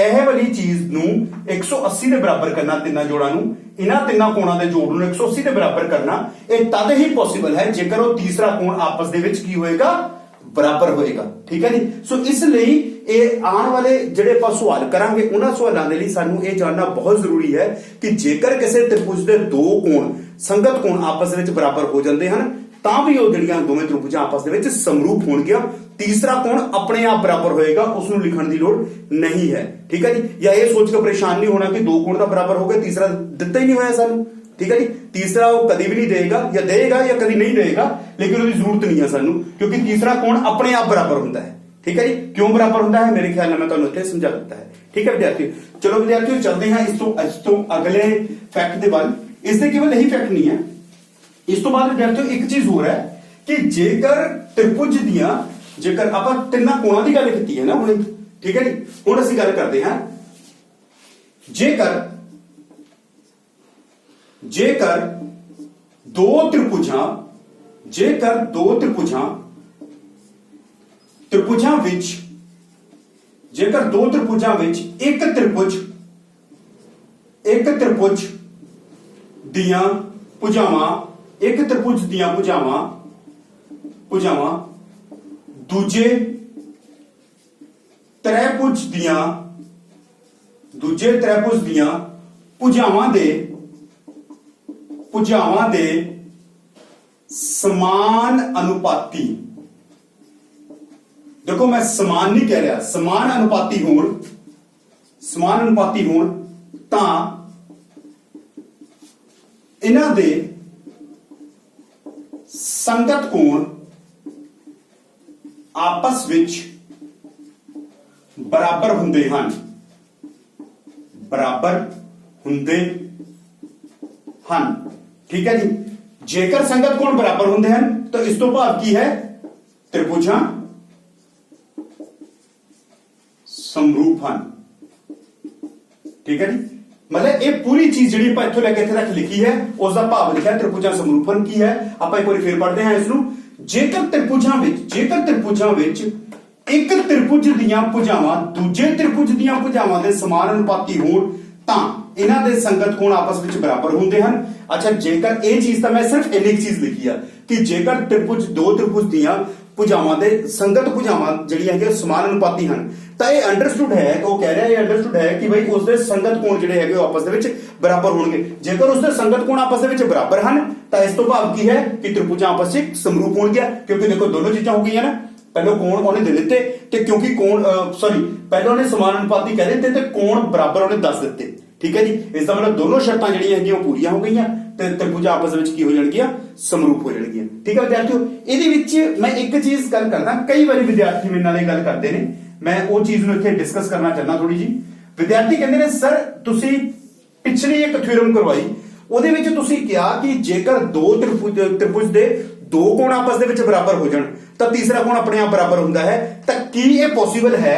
ਇਹ ਵਾਲੀ ਚੀਜ਼ ਨੂੰ 180 ਦੇ ਬਰਾਬਰ ਕਰਨਾ, ਤਿੰਨਾਂ ਜੋੜਾਂ ਨੂੰ, ਇਹਨਾਂ ਤਿੰਨਾਂ ਕੋਣਾਂ ਦੇ ਜੋੜ ਨੂੰ 180 ਦੇ ਬਰਾਬਰ ਕਰਨਾ, ਇਹ ਤਦ ਹੀ ਪੋਸੀਬਲ ਹੈ ਜੇਕਰ ਉਹ ਤੀਸਰਾ ਕੋਣ ਆਪਸ ਦੇ ਵਿੱਚ ਕੀ ਹੋਏਗਾ, ਬਰਾਬਰ ਹੋਏਗਾ। ਠੀਕ ਹੈ ਜੀ, ਸੋ ਇਸ ਲਈ ਇਹ ਆਉਣ ਵਾਲੇ ਜਿਹੜੇ ਆਪਾਂ ਸਵਾਲ ਕਰਾਂਗੇ ਉਹਨਾਂ ਸਵਾਲਾਂ ਦੇ ਲਈ ਸਾਨੂੰ ਇਹ ਜਾਣਨਾ ਬਹੁਤ ਜ਼ਰੂਰੀ ਹੈ ਕਿ ਜੇਕਰ ਕਿਸੇ ਤ੍ਰਿਭੁਜ ਦੇ ਦੋ ਕੋਣ ਸੰਗਤ ਕੋਣ ਆਪਸ ਵਿੱਚ ਬਰਾਬਰ ਹੋ ਜਾਂਦੇ ਹਨ ਤਾਂ ਵੀ ਉਹ ਜਿਹੜੀਆਂ ਦੋਵੇਂ ਤ੍ਰਿਭੁਜਾਂ ਆਪਸ ਦੇ ਵਿੱਚ ਸਮਰੂਪ ਹੋਣਗੀਆਂ। ਤੀਸਰਾ ਕੋਣ ਆਪਣੇ ਆਪ ਬਰਾਬਰ ਹੋਏਗਾ, ਉਸ ਨੂੰ ਲਿਖਣ ਦੀ ਲੋੜ ਨਹੀਂ ਹੈ। ਠੀਕ ਹੈ ਜੀ, ਜਾਂ ਇਹ ਸੋਚ ਕੇ ਪਰੇਸ਼ਾਨ ਨਹੀਂ ਹੋਣਾ ਕਿ ਦੋ ਕੋਣ ਤਾਂ ਬਰਾਬਰ ਹੋ ਗਏ, ਤੀਸਰਾ ਦਿੱਤਾ ਹੀ ਨਹੀਂ ਹੋਇਆ ਸਾਨੂੰ। ਠੀਕ ਹੈ ਜੀ, ਤੀਸਰਾ ਉਹ ਕਦੀ ਵੀ ਨਹੀਂ ਦੇਗਾ, ਜਾਂ ਕਦੀ ਨਹੀਂ ਦੇਗਾ, ਲੇਕਿਨ ਉਹਦੀ ਜ਼ਰੂਰਤ ਨਹੀਂ ਹੈ ਸਾਨੂੰ, ਕਿਉਂਕਿ ਤੀਸਰਾ ਕੋਣ ਆਪਣੇ ਆਪ ਬਰਾਬਰ ਹੁੰਦਾ ਹੈ। ਠੀਕ ਹੈ ਜੀ, ਕਿਉਂ ਬਰਾਬਰ ਹੁੰਦਾ ਹੈ ਮੇਰੇ ਖਿਆਲ ਨਾਲ ਮੈਂ ਤੁਹਾਨੂੰ ਇੱਥੇ ਸਮਝਾ ਦਿੱਤਾ ਹੈ। ਠੀਕ ਹੈ ਵਿਦਿਆਰਥੀਓ, ਚਲੋ ਵਿਦਿਆਰਥੀਓ ਚੱਲਦੇ ਹਾਂ ਇਸ ਤੋਂ ਅਗਲੇ ਫੈਕਟ ਦੇ ਵੱਲ। ਇਸ ਦੇ ਕੇਵਲ ਇਹੀ ਫੈਕਟ ਨਹੀਂ ਹੈ, ਇਸ ਤੋਂ ਬਾਅਦ ਵਿਦਿਆਰਥੀਓ ਇੱਕ ਚੀਜ਼ ਹੋਰ ਹੈ ਕਿ ਜੇਕਰ ਤ੍ਰਿਭੁਜ ਦੀਆਂ, ਜੇਕਰ ਆਪਾਂ ਤਿੰਨਾਂ ਕੋਣਾਂ ਦੀ ਗੱਲ ਕੀਤੀ ਹੈ ਨਾ ਹੁਣੇ, ਠੀਕ ਹੈ ਜੀ, ਹੁਣ ਅਸੀਂ ਗੱਲ ਕਰਦੇ ਹਾਂ ਜੇਕਰ ਦੋ ਤ੍ਰਿਭੁਜਾਂ ਵਿੱਚ ਇੱਕ ਤ੍ਰਿਭੁਜ ਦੀਆਂ ਭੁਜਾਵਾਂ ਦੂਜੇ ਤ੍ਰਿਭੁਜ ਦੀਆਂ ਭੁਜਾਵਾਂ ਦੇ ਸਮਾਨ ਅਨੁਪਾਤੀ, देखो मैं समान नहीं कह रहा, समान अनुपाती होण तां इन्हां दे संगत कोण आपस विच बराबर हुंदे हन, ठीक है जी। जेकर संगत कोण बराबर हुंदे हन तो इस तो भाव की है, त्रिभुजां समरूप ਹਨ। ठीक है जी, मतलब ਇਹ ਪੂਰੀ ਚੀਜ਼ ਜਿਹੜੀ ਆਪਾਂ ਇੱਥੋਂ ਲੈ ਕੇ ਇੱਥੇ ਤੱਕ ਲਿਖੀ ਹੈ ਉਸ ਦਾ ਭਾਵ ਲਿਖਿਆ ਤ੍ਰਿਭੁਜਾਂ ਸਮਰੂਪ ਹਨ। ਕੀ ਹੈ, ਆਪਾਂ ਇੱਕ ਵਾਰੀ ਫੇਰ ਪੜ੍ਹਦੇ ਹਾਂ ਇਸ ਨੂੰ। ਜੇਕਰ ਤ੍ਰਿਭੁਜਾਂ ਵਿੱਚ ਇੱਕ ਤ੍ਰਿਭੁਜ ਦੀਆਂ ਭੁਜਾਵਾਂ ਦੂਜੇ ਤ੍ਰਿਭੁਜ ਦੀਆਂ ਭੁਜਾਵਾਂ ਦੇ ਸਮਾਨ ਅਨੁਪਾਤੀ ਹੋਣ ਤਾਂ ਇਹਨਾਂ ਦੇ ਸੰਗਤ ਕੋਣ ਆਪਸ ਵਿੱਚ ਬਰਾਬਰ ਹੁੰਦੇ ਹਨ। ਅੱਛਾ, ਜੇਕਰ ਇਹ ਚੀਜ਼ ਤਾਂ ਮੈਂ ਸਿਰਫ ਇੰਨੀ ਚੀਜ਼ ਲਿਖੀ ਆ ਕਿ ਜੇਕਰ ਦੋ ਤ੍ਰਿਭੁਜ ਦੀਆਂ ਭੁਜਾਵਾਂ ਦੇ ਸੰਗਤ ਭੁਜਾਵਾਂ ਜਿਹੜੀਆਂ ਹੈਗੀਆਂ ਸਮਾਨ ਅਨੁਪਾਤੀ ਹਨ ਤਾਂ ਇਹ ਅੰਡਰਸਟੂਡ ਹੈ, ਉਹ ਕਹਿ ਰਿਹਾ ਇਹ ਅੰਡਰਸਟੂਡ ਹੈ ਕਿ ਬਈ ਉਸਦੇ ਸੰਗਤ ਕੋਣ ਜਿਹੜੇ ਹੈਗੇ ਉਹ ਆਪਸ ਦੇ ਵਿੱਚ ਬਰਾਬਰ ਹੋਣਗੇ। ਜੇਕਰ ਉਸਦੇ ਸੰਗਤ ਕੋਣ ਆਪਸ ਦੇ ਵਿੱਚ ਬਰਾਬਰ ਹਨ ਤਾਂ ਇਸ ਤੋਂ ਭਾਵ ਕੀ ਹੈ ਕਿ ਤ੍ਰਿਭੁਜਾਂ ਆਪਸ ਵਿੱਚ ਸਮਰੂਪ ਹੋਣਗੀਆਂ, ਕਿਉਂਕਿ ਦੇਖੋ ਦੋਨੋਂ ਚੀਜ਼ਾਂ ਹੋ ਗਈਆਂ ਨਾ, ਪਹਿਲਾਂ ਕੋਣ ਉਹਨੇ ਦੇ ਦਿੱਤੇ ਤੇ ਕਿਉਂਕਿ ਪਹਿਲਾਂ ਉਹਨੇ ਸਮਾਨ ਅਨੁਪਾਤੀ ਕਹਿ ਦਿੱਤੇ ਤੇ ਕੋਣ ਬਰਾਬਰ ਉਹਨੇ ਦੱਸ ਦਿੱਤੇ। ਠੀਕ ਹੈ ਜੀ, ਇਸ ਦਾ ਮਤਲਬ ਦੋਨੋਂ ਸ਼ਰਤਾਂ ਜਿਹੜੀਆਂ ਹੈਗੀਆਂ ਉਹ ਪੂਰੀਆਂ ਹੋ ਗਈਆਂ ਤੇ ਤ੍ਰਿਭੁਜਾਂ ਆਪਸ ਵਿੱਚ ਕੀ ਹੋ ਜਾਣਗੀਆਂ, ਸਮਰੂਪ ਹੋ ਜਾਣਗੀਆਂ। ਠੀਕ ਹੈ ਵਿਦਿਆਰਥੀਓ, ਇਹਦੇ ਵਿੱਚ ਮੈਂ ਇੱਕ ਚੀਜ਼ ਗੱਲ ਕਰਦਾ, ਕਈ ਵਾਰੀ ਵਿਦਿਆਰਥੀ ਮੇਰੇ ਨਾਲ ਇਹ ਗੱਲ ਕਰਦੇ ਨੇ, ਮੈਂ ਉਹ ਚੀਜ਼ ਨੂੰ ਇੱਥੇ ਡਿਸਕਸ ਕਰਨਾ ਚਾਹੁੰਦਾ ਥੋੜੀ ਜੀ। ਵਿਦਿਆਰਥੀ ਕਹਿੰਦੇ ਨੇ ਸਰ ਤੁਸੀਂ ਪਿਛਲੀ ਇੱਕ ਥਿਊਰਮ ਕਰਵਾਈ, ਉਹਦੇ ਵਿੱਚ ਤੁਸੀਂ ਕਿਹਾ ਕਿ ਜੇਕਰ ਦੋ ਤ੍ਰਿਭੁਜ ਦੇ दो कोण आपस ਦੇ ਵਿੱਚ ਬਰਾਬਰ ਹੋ ਜਾਣ ਤਾਂ ਤੀਸਰਾ ਕੋਣ ਆਪਣੇ ਆਪ ਬਰਾਬਰ ਹੁੰਦਾ ਹੈ ਤਾਂ ਕੀ ਇਹ ਪੋਸੀਬਲ ਹੈ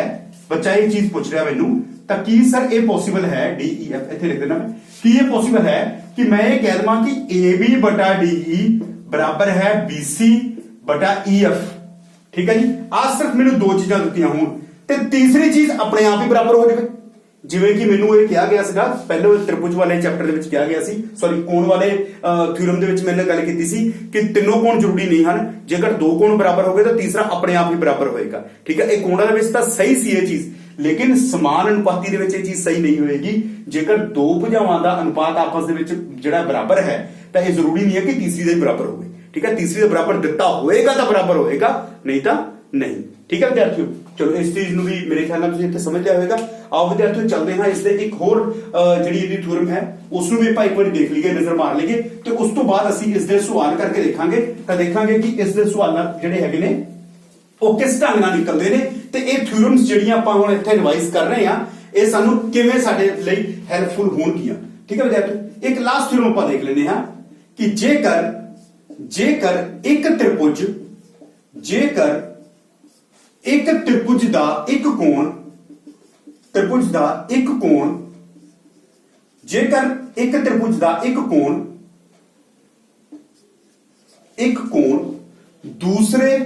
ਬੱਚਾ ਇਹ ਚੀਜ਼ ਪੁੱਛ ਰਿਹਾ ਮੈਨੂੰ ਤਾਂ ਕੀ ਸਰ ਇਹ ਪੋਸੀਬਲ ਹੈ DEF ਇੱਥੇ ਲਿਖ ਦੇਣਾ ਮੈਂ ਕੀ ਇਹ ਪੋਸੀਬਲ ਹੈ ਕਿ ਮੈਂ ਇਹ ਕਹਿ ਦਵਾਂ ਕਿ AB ਬਟਾ DE ਬਰਾਬਰ ਹੈ BC ਬਟਾ EF ਠੀਕ ਹੈ ਜੀ ਆ ਸਿਰਫ ਮੈਨੂੰ ਦੋ ਚੀਜ਼ਾਂ ਦਿੱਤੀਆਂ ਹੋਣ ਤੇ ਤੀਸਰੀ ਚੀਜ਼ ਆਪਣੇ ਆਪ ਹੀ ਬਰਾਬਰ ਹੋ ਜਾਵੇ ਜਿਵੇਂ ਕਿ ਮੈਨੂੰ ਇਹ ਕਿਹਾ ਗਿਆ ਸੀਗਾ ਪਹਿਲੇ ਤ੍ਰਿਭੁਜ ਵਾਲੇ ਚੈਪਟਰ ਦੇ ਵਿੱਚ ਕਿਹਾ ਗਿਆ ਸੀ ਸੌਰੀ ਕੋਣ ਵਾਲੇ ਥਿਊਰਮ ਦੇ ਵਿੱਚ ਮੈंने ਗੱਲ ਕੀਤੀ ਸੀ ਕਿ ਤਿੰਨੋਂ ਕੋਣ ਜ਼ਰੂਰੀ ਨਹੀਂ ਹਨ ਜੇਕਰ ਦੋ ਕੋਣ ਬਰਾਬਰ ਹੋ ਗਏ ਤਾਂ ਤੀਸਰਾ ਆਪਣੇ ਆਪ ਹੀ ਬਰਾਬਰ ਹੋਏਗਾ ਠੀਕ ਹੈ ਇਹ ਕੋਣਾਂ ਦੇ ਵਿੱਚ ਤਾਂ ਸਹੀ ਸੀ ਇਹ ਚੀਜ਼ ਲੇਕਿਨ ਸਮਾਨ ਅਨੁਪਾਤੀ ਦੇ ਵਿੱਚ ਇਹ ਚੀਜ਼ ਸਹੀ ਨਹੀਂ ਹੋਏਗੀ ਜੇਕਰ ਦੋ ਭੁਜਾਵਾਂ ਦਾ ਅਨੁਪਾਤ ਆਪਸ ਦੇ ਵਿੱਚ ਜਿਹੜਾ ਬਰਾਬਰ ਹੈ ਤਾਂ ਇਹ ਜ਼ਰੂਰੀ ਨਹੀਂ ਹੈ ਕਿ ਤੀਸਰੀ ਦੇ ਬਰਾਬਰ ਹੋਵੇ ਠੀਕ ਹੈ ਤੀਸਰੀ ਦੇ ਬਰਾਬਰ ਦਿੱਤਾ ਹੋਏਗਾ ਤਾਂ ਬਰਾਬਰ ਹੋਏਗਾ ਨਹੀਂ ਤਾਂ ਨਹੀਂ ਠੀਕ ਹੈ ਵਿਦਿਆਰਥੀਓ ਚਲੋ ਇਸ ਚੀਜ਼ ਨੂੰ ਵੀ ਮੇਰੇ ਖਿਆਲ ਨਾਲ ਤੁਸੀਂ ਇੱਥੇ ਸਮਝ ਲਿਆ ਹੋਵੇਗਾ ਆਓ ਵਿਦਿਆਰਥੀਓ ਚੱਲਦੇ ਹਾਂ ਇਸ ਦੇ ਇੱਕ ਹੋਰ ਜਿਹੜੀ ਇਹਦੀ ਥਿਊਰਮ ਹੈ ਉਸ ਨੂੰ ਵੀ ਆਪਾਂ ਇੱਕ ਵਾਰੀ ਦੇਖ ਲਈਏ ਨਜ਼ਰ ਮਾਰ ਲਈਏ ਤੇ ਉਸ ਤੋਂ ਬਾਅਦ ਅਸੀਂ ਇਸ ਦੇ ਸਵਾਲ ਕਰਕੇ ਦੇਖਾਂਗੇ ਤਾਂ ਦੇਖਾਂਗੇ ਕਿ ਇਸ ਦੇ ਸਵਾਲਾਂ ਜਿਹੜੇ ਹੈਗੇ ਨੇ ਉਹ ਕਿਸ ਢੰਗ ਨਾਲ ਨਿਕਲਦੇ ਨੇ ਤੇ ਇਹ ਥਿਊਰਮਸ ਜਿਹੜੀਆਂ ਆਪਾਂ ਹੁਣ ਇੱਥੇ ਰਿਵਾਈਜ਼ ਕਰ ਰਹੇ ਹਾਂ ਇਹ ਸਾਨੂੰ ਕਿਵੇਂ ਸਾਡੇ ਲਈ ਹੈਲਪਫੁਲ ਹੋਣਗੀਆਂ ਠੀਕ ਹੈ ਵਿਦਿਆਰਥੀਓ ਇੱਕ ਲਾਸਟ ਥਿਊਰਮ ਆਪਾਂ ਦੇਖ ਲੈਂਦੇ ਹਾਂ ਕਿ ਜੇਕਰ ਇੱਕ ਤ੍ਰਿਭੁਜ ਇੱਕ ਤ੍ਰਿਭੁਜ ਦਾ ਇੱਕ ਕੋਣ ਜੇਕਰ ਇੱਕ ਤ੍ਰਿਭੁਜ ਦਾ ਇੱਕ ਕੋਣ ਦੂਸਰੇ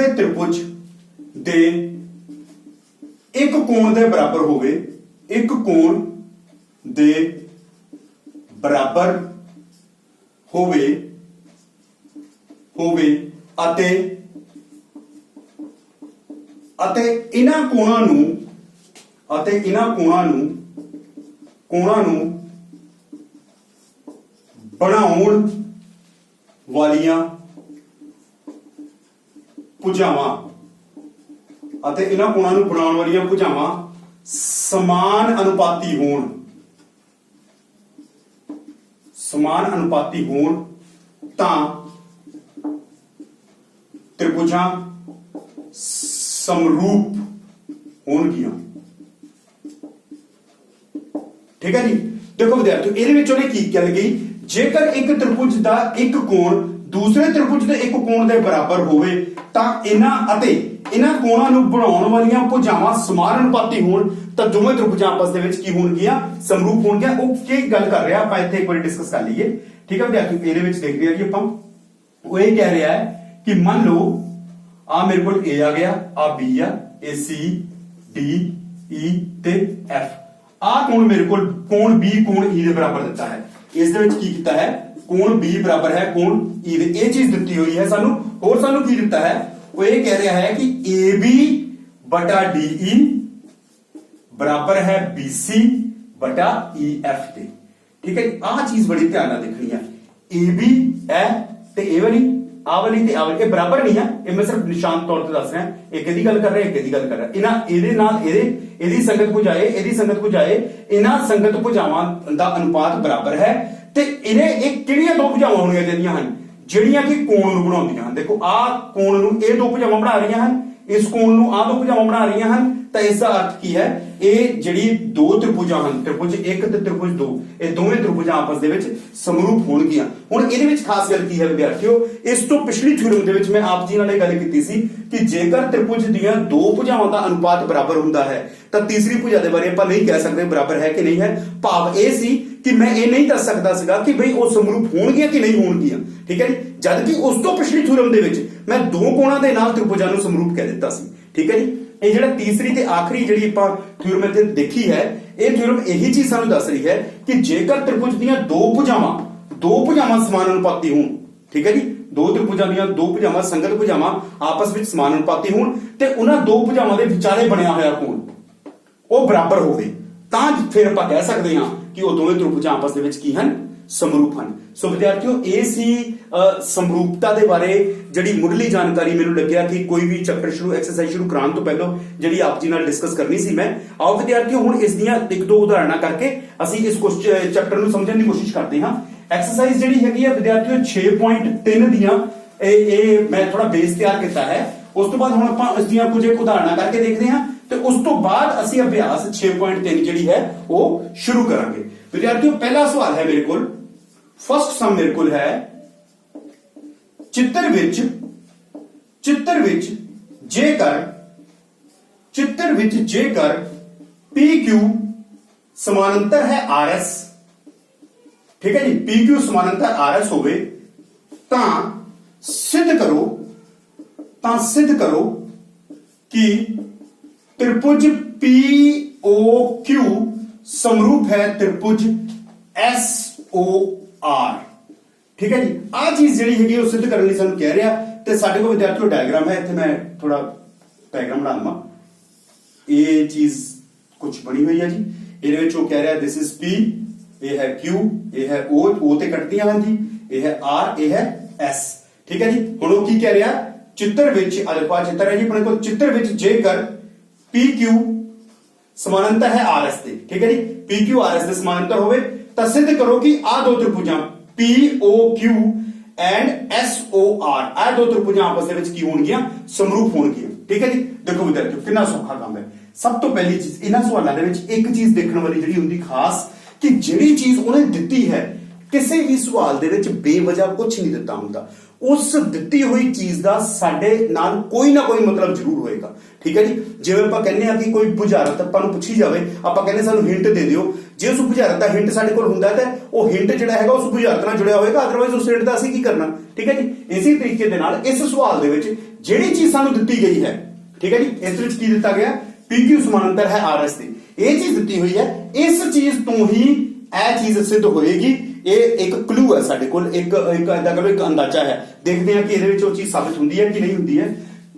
ਤ੍ਰਿਭੁਜ ਦੇ ਇੱਕ ਕੋਣ ਦੇ ਬਰਾਬਰ ਹੋਵੇ ਇੱਕ ਕੋਣ ਦੇ ਬਰਾਬਰ ਹੋਵੇ ਅਤੇ ਇਹਨਾਂ ਕੋਣਾਂ ਨੂੰ ਬਣਾਉਣ ਵਾਲੀਆਂ ਭੁਜਾਵਾਂ ਸਮਾਨ ਅਨੁਪਾਤੀ ਹੋਣ ਤਾਂ त्रिभुजां समरूप होणगियां ठीक है जी देखो विद्यार्थियों ਇਹਦੇ ਵਿੱਚ ਉਹਨੇ ਕੀ ਗੱਲ ਗਈ ਜੇਕਰ ਇੱਕ ਤ੍ਰਿਭੁਜ ਦਾ ਇੱਕ ਕੋਣ ਦੂਸਰੇ ਤ੍ਰਿਭੁਜ ਦੇ ਇੱਕ ਕੋਣ ਦੇ ਬਰਾਬਰ ਹੋਵੇ ਤਾਂ ਇਹਨਾਂ ਕੋਣਾਂ ਨੂੰ ਬਣਾਉਣ ਵਾਲੀਆਂ ਭੁਜਾਵਾਂ ਸਮਾਨ ਅਨੁਪਾਤੀ ਹੋਣ ਤਾਂ ਦੋਵੇਂ ਤ੍ਰਿਭੁਜਾਂ ਆਪਸ ਦੇ ਵਿੱਚ ਕੀ ਹੋਣਗੀਆਂ ਸਮਰੂਪ ਹੋਣਗੀਆਂ ਉਹ ਕੀ ਗੱਲ ਕਰ ਰਿਹਾ ਆਪਾਂ ਇੱਥੇ ਇੱਕ ਵਾਰੀ ਡਿਸਕਸ ਕਰ ਲਈਏ ਠੀਕ ਹੈ ਵਿਦਿਆਰਥੀਓ ਇਹਦੇ ਵਿੱਚ ਦੇਖਦੇ ਹਾਂ ਕਿ ਆਪਾਂ ਉਹ ਇਹ ਕਹਿ ਰਿਹਾ ਹੈ कि मान लो आ मेरे को A आ गया आ B आ ए C D E ते F आ कोण मेरे को कोण B कोण E ਦੇ ਬਰਾਬਰ ਦਿੱਤਾ ਹੈ ਇਸ ਦੇ ਵਿੱਚ ਕੀ ਕੀਤਾ ਹੈ ਕੋਣ B ਬਰਾਬਰ ਹੈ ਕੋਣ E ਦੇ ਇਹ ਚੀਜ਼ ਦਿੱਤੀ ਹੋਈ ਹੈ ਸਾਨੂੰ ਹੋਰ ਸਾਨੂੰ ਕੀ ਦਿੱਤਾ ਹੈ ਉਹ ਇਹ ਕਹਿ ਰਿਹਾ ਹੈ ਕਿ AB ਬਟਾ DE ਬਰਾਬਰ ਹੈ BC ਬਟਾ EF ਦੇ ਠੀਕ ਹੈ ਆ ਚੀਜ਼ ਬੜੀ ਧਿਆਨ ਨਾਲ ਦੇਖਣੀ ਹੈ AB ਹੈ ਤੇ ਇਹ ਵਾਲੀ ਆ ਵਾਲੀ ਤੇ ਆ ਵਾਲੀ ਇਹ ਬਰਾਬਰ ਨਹੀਂ ਹੈ ਇਹ ਮੈਂ ਸਿਰਫ ਨਿਸ਼ਾਨ ਤੌਰ ਤੇ ਦੱਸ ਰਿਹਾ ਇੱਕ ਇਹਦੀ ਗੱਲ ਕਰ ਰਿਹਾ ਇੱਕ ਇਹਦੀ ਗੱਲ ਕਰ ਰਿਹਾ ਇਹਦੇ ਨਾਲ ਇਹਦੀ ਸੰਗਤ ਭੁਜਾਏ ਇਹਦੀ ਸੰਗਤ ਭੁਜਾਏ ਇਹਨਾਂ ਸੰਗਤ ਭੁਜਾਵਾਂ ਦਾ ਅਨੁਪਾਤ ਬਰਾਬਰ ਹੈ ਤੇ ਇਹ ਕਿਹੜੀਆਂ ਦੋ ਭੁਜਾਵਾਂ ਹੋਣੀਆਂ ਚਾਹੀਦੀਆਂ ਹਨ ਜਿਹੜੀਆਂ ਕਿ ਕੋਣ ਨੂੰ ਬਣਾਉਂਦੀਆਂ ਹਨ ਦੇਖੋ ਆ ਕੋਣ ਨੂੰ ਇਹ ਦੋ ਭੁਜਾਵਾਂ ਬਣਾ ਰਹੀਆਂ ਹਨ ਇਸ ਕੋਣ ਨੂੰ ਆ ਦੋ ਭੁਜਾਵਾਂ ਬਣਾ ਰਹੀਆਂ ਹਨ ਤਾਂ ਇਸ ਦਾ ਅਰਥ ਕੀ ਹੈ ਇਹ ਜਿਹੜੀ ਦੋ ਤ੍ਰਿਭੁਜਾਂ ਹਨ ਤ੍ਰਿਭੁਜ 1 ਤੇ ਤ੍ਰਿਭੁਜ 2 ਇਹ ਦੋਵੇਂ ਤ੍ਰਿਭੁਜਾਂ ਆਪਸ ਦੇ ਵਿੱਚ ਸਮਰੂਪ ਹੋਣਗੀਆਂ ਹੁਣ ਇਹਦੇ ਵਿੱਚ ਖਾਸ ਗੱਲ ਕੀ ਹੈ ਵਿਦਿਆਰਥੀਓ ਇਸ ਤੋਂ ਪਿਛਲੀ ਥਿਊਰਮ ਦੇ ਵਿੱਚ ਮੈਂ ਆਪ ਜੀ ਨਾਲ ਇਹ ਗੱਲ ਕੀਤੀ ਸੀ ਕਿ ਜੇਕਰ ਤ੍ਰਿਭੁਜ ਦੀਆਂ ਦੋ ਭੁਜਾਵਾਂ ਦਾ ਅਨੁਪਾਤ ਬਰਾਬਰ ਹੁੰਦਾ ਹੈ ਤਾਂ ਤੀਸਰੀ ਭੁਜਾ ਦੇ ਬਾਰੇ ਆਪਾਂ ਨਹੀਂ ਕਹਿ ਸਕਦੇ ਬਰਾਬਰ ਹੈ ਕਿ ਨਹੀਂ ਹੈ ਭਾਵ ਇਹ ਸੀ ਕਿ ਮੈਂ ਇਹ ਨਹੀਂ ਦੱਸ ਸਕਦਾ ਸੀਗਾ ਕਿ ਬਈ ਉਹ ਸਮਰੂਪ ਹੋਣਗੀਆਂ ਕਿ ਨਹੀਂ ਹੋਣਗੀਆਂ ਠੀਕ ਹੈ ਜੀ ਜਦ ਕਿ ਉਸ ਤੋਂ ਪਿਛਲੀ ਥਿਊਰਮ ਦੇ ਵਿੱਚ ਮੈਂ ਦੋ ਕੋਣਾਂ ਦੇ ਨਾਲ ਤ੍ਰਿਭੁਜਾਂ ਨੂੰ ਸਮਰੂਪ ਕਹਿ ਦਿੱਤਾ ਸੀ ਠੀਕ ਹੈ ਜੀ ਇਹ ਜਿਹੜਾ ਤੀਸਰੀ ਤੇ ਆਖਰੀ ਜਿਹੜੀ ਆਪਾਂ ਥਿਊਰਮ ਇੱਥੇ ਦੇਖੀ ਹੈ ਇਹ ਥਿਊਰਮ ਇਹੀ ਚੀਜ਼ ਸਾਨੂੰ ਦੱਸ ਰਹੀ ਹੈ ਕਿ ਜੇਕਰ ਤ੍ਰਿਭੁਜ ਦੀਆਂ ਦੋ ਭੁਜਾਵਾਂ ਸਮਾਨ ਅਨੁਪਾਤੀ ਹੋਣ ਠੀਕ ਹੈ ਜੀ ਦੋ ਤ੍ਰਿਭੁਜਾਂ ਦੀਆਂ ਦੋ ਭੁਜਾਵਾਂ ਸੰਗਤ ਭੁਜਾਵਾਂ ਆਪਸ ਵਿੱਚ ਸਮਾਨ ਅਨੁਪਾਤੀ ਹੋਣ ਤੇ ਉਹਨਾਂ ਦੋ ਭੁਜਾਵਾਂ ਦੇ ਵਿਚਾਲੇ ਬਣਿਆ ਹੋਇਆ ਕੋਣ ਉਹ ਬਰਾਬਰ ਹੋਵੇ ਤਾਂ ਫਿਰ ਆਪਾਂ ਕਹਿ ਸਕਦੇ ਹਾਂ ਕਿ ਉਹ ਦੋਵੇਂ ਤ੍ਰਿਭੁਜਾਂ ਆਪਸ ਦੇ ਵਿੱਚ ਕੀ ਹਨ ਸਮਰੂਪ ਹਨ ਸੋ ਵਿਦਿਆਰਥੀਓ ਇਹ ਸੀ ਸਮਰੂਪਤਾ ਦੇ ਬਾਰੇ ਜਿਹੜੀ ਮੁੱਢਲੀ ਜਾਣਕਾਰੀ ਮੈਨੂੰ ਲੱਗਿਆ ਕਿ ਕੋਈ ਵੀ ਚੈਪਟਰ ਸ਼ੁਰੂ ਐਕਸਰਸਾਈਜ਼ ਸ਼ੁਰੂ ਕਰਾਉਣ ਤੋਂ ਪਹਿਲਾਂ ਜਿਹੜੀ ਆਪ ਜੀ ਨਾਲ ਡਿਸਕਸ ਕਰਨੀ ਸੀ ਮੈਂ ਆਓ ਵਿਦਿਆਰਥੀਓ ਹੁਣ ਇਸ ਦੀਆਂ ਇੱਕ ਦੋ ਉਦਾਹਰਨਾਂ ਕਰਕੇ ਅਸੀਂ ਇਸ ਚੈਪਟਰ ਨੂੰ ਸਮਝਣ ਦੀ ਕੋਸ਼ਿਸ਼ ਕਰਦੇ ਹਾਂ ਐਕਸਰਸਾਈਜ਼ ਜਿਹੜੀ ਹੈਗੀ ਹੈ ਵਿਦਿਆਰਥੀਓ 6.3 ਦੀਆਂ ਇਹ ਮੈਂ ਥੋੜਾ ਬੇਸ ਤਿਆਰ ਕੀਤਾ ਹੈ ਉਸ ਤੋਂ ਬਾਅਦ ਹੁਣ ਆਪਾਂ ਇਸ ਦੀਆਂ ਕੁਝ ਉਦਾਹਰਨਾਂ ਕਰਕੇ ਦੇਖਦੇ ਹਾਂ ਤੇ ਉਸ ਤੋਂ ਬਾਅਦ ਅਸੀਂ ਅਭਿਆਸ 6.3 ਜਿਹੜੀ ਹੈ ਉਹ ਸ਼ੁਰੂ ਕਰਾਂਗੇ ਵਿਦਿਆਰਥੀਓ ਪਹਿਲਾ ਸਵਾਲ ਹੈ ਮੇਰੇ ਕੋਲ फर्स्ट सम मेरे को है चित्र विच जेकर पी क्यू समानांतर है आर एस, ठीक है जी, पी क्यू समानांतर आर एस होवे तां सिद्ध करो कि त्रिभुज पी ओ क्यू समरूप है त्रिभुज एस ओ आर। ठीक है जी, आ चीज जिहड़ी हैगी वो सिद्ध करने सानू कह रहा ते साडे कोल विद्यार्थियों डायग्राम है, इत्थे मैं थोड़ा डायग्राम बना लवां। ये चीज कुछ बनी हुई है जी, ਇਹਦੇ ਵਿੱਚ ਉਹ ਕਹਿ ਰਿਹਾ ਦਿਸ ਇਜ਼ P, ਇਹ ਹੈ Q, ਇਹ ਹੈ O, O ਤੇ ਕੱਟਦੀਆਂ ਹਨ ਜੀ, ਇਹ ਹੈ R, ਇਹ ਹੈ S। ਠੀਕ ਹੈ ਜੀ, ਹੁਣ ਉਹ ਕੀ ਕਹਿ ਰਿਹਾ ਚਿੱਤਰ ਵਿੱਚ ਅਲਫਾ ਚਿੱਤਰ ਹੈ ਜੀ ਆਪਣੇ ਕੋਲ, ਚਿੱਤਰ ਵਿੱਚ ਜੇਕਰ PQ समानांतर है आर एस, ठीक है जी, PQ RS ਦੇ समानांतर ਹੋਵੇ ਤਾਂ ਸਿੱਧ ਕਰੋ ਕਿ ਆ ਦੋ ਤ੍ਰਿਭੁਜਾਂ POQ ਐਂਡ SOR ਆ ਦੋ ਤ੍ਰਿਭੁਜਾਂ ਆਪਸ ਦੇ ਵਿੱਚ ਕੀ ਹੋਣਗੀਆਂ ਸਮਰੂਪ ਹੋਣਗੀਆਂ। ਠੀਕ ਹੈ ਜੀ, ਦੇਖੋ ਵਿਦਿਆਰਥੀਓ ਕਿੰਨਾ ਸੌਖਾ ਕੰਮ ਹੈ। ਸਭ ਤੋਂ ਪਹਿਲੀ ਚੀਜ਼ ਇਹਨਾਂ ਸਵਾਲਾਂ ਦੇ ਵਿੱਚ ਇੱਕ ਚੀਜ਼ ਦੇਖਣ ਵਾਲੀ ਜਿਹੜੀ ਹੁੰਦੀ ਖਾਸ ਕਿ ਜਿਹੜੀ ਚੀਜ਼ ਉਹਨੇ ਦਿੱਤੀ ਹੈ ਕਿਸੇ ਵੀ ਸਵਾਲ ਦੇ ਵਿੱਚ ਬੇਵਜ੍ਹਾ ਕੁਝ ਨਹੀਂ ਦਿੱਤਾ ਹੁੰਦਾ, ਉਸ ਦਿੱਤੀ ਹੋਈ ਚੀਜ਼ ਦਾ ਸਾਡੇ ਨਾਲ ਕੋਈ ਨਾ ਕੋਈ ਮਤਲਬ ਜ਼ਰੂਰ ਹੋਏਗਾ। ਠੀਕ ਹੈ ਜੀ, ਜਿਵੇਂ ਆਪਾਂ ਕਹਿੰਦੇ ਆ ਕਿ ਕੋਈ ਬੁਝਾਰਤ ਆਪਾਂ ਨੂੰ ਪੁੱਛੀ ਜਾਵੇ, ਆਪਾਂ ਕਹਿੰਦੇ ਸਾਨੂੰ ਹਿੰਟ ਦੇ ਦਿਓ, ਜੇ ਉਸ ਬੁਝਾਰਤ ਦਾ ਹਿੰਟ ਸਾਡੇ ਕੋਲ ਹੁੰਦਾ ਤਾਂ ਉਹ ਹਿੰਟ ਜਿਹੜਾ ਹੈਗਾ ਉਸ ਬੁਝਾਰਤ ਨਾਲ ਜੁੜਿਆ ਹੋਏਗਾ, ਅਦਰਵਾਈਜ਼ ਉਸ ਹਿੰਟ ਦਾ ਅਸੀਂ ਕੀ ਕਰਨਾ। ਠੀਕ ਹੈ ਜੀ, ਇਸੇ ਤਰੀਕੇ ਦੇ ਨਾਲ ਇਸ ਸਵਾਲ ਦੇ ਵਿੱਚ ਜਿਹੜੀ ਚੀਜ਼ ਸਾਨੂੰ ਦਿੱਤੀ ਗਈ ਹੈ, ਠੀਕ ਹੈ ਜੀ, ਇਸ ਵਿੱਚ ਕੀ ਦਿੱਤਾ ਗਿਆ PQ समानांतर है RS ਦੇ, ਇਹ ਚੀਜ਼ ਦਿੱਤੀ ਹੋਈ ਹੈ, ਇਸ ਚੀਜ਼ ਤੋਂ ਹੀ ਇਹ ਚੀਜ਼ ਸਿੱਧ ਹੋਏਗੀ। ਇਹ ਇੱਕ ਕਲੂ ਹੈ ਸਾਡੇ ਕੋਲ, ਇੱਕ ਇਦਾਂ ਕਰੋ ਇੱਕ ਅੰਦਾਜ਼ਾ ਹੈ, ਦੇਖਦੇ ਹਾਂ ਕਿ ਇਹਦੇ ਵਿੱਚ ਉਹ ਚੀਜ਼ ਸਾਬਿਤ ਹੁੰਦੀ ਹੈ ਕਿ ਨਹੀਂ ਹੁੰਦੀ ਹੈ।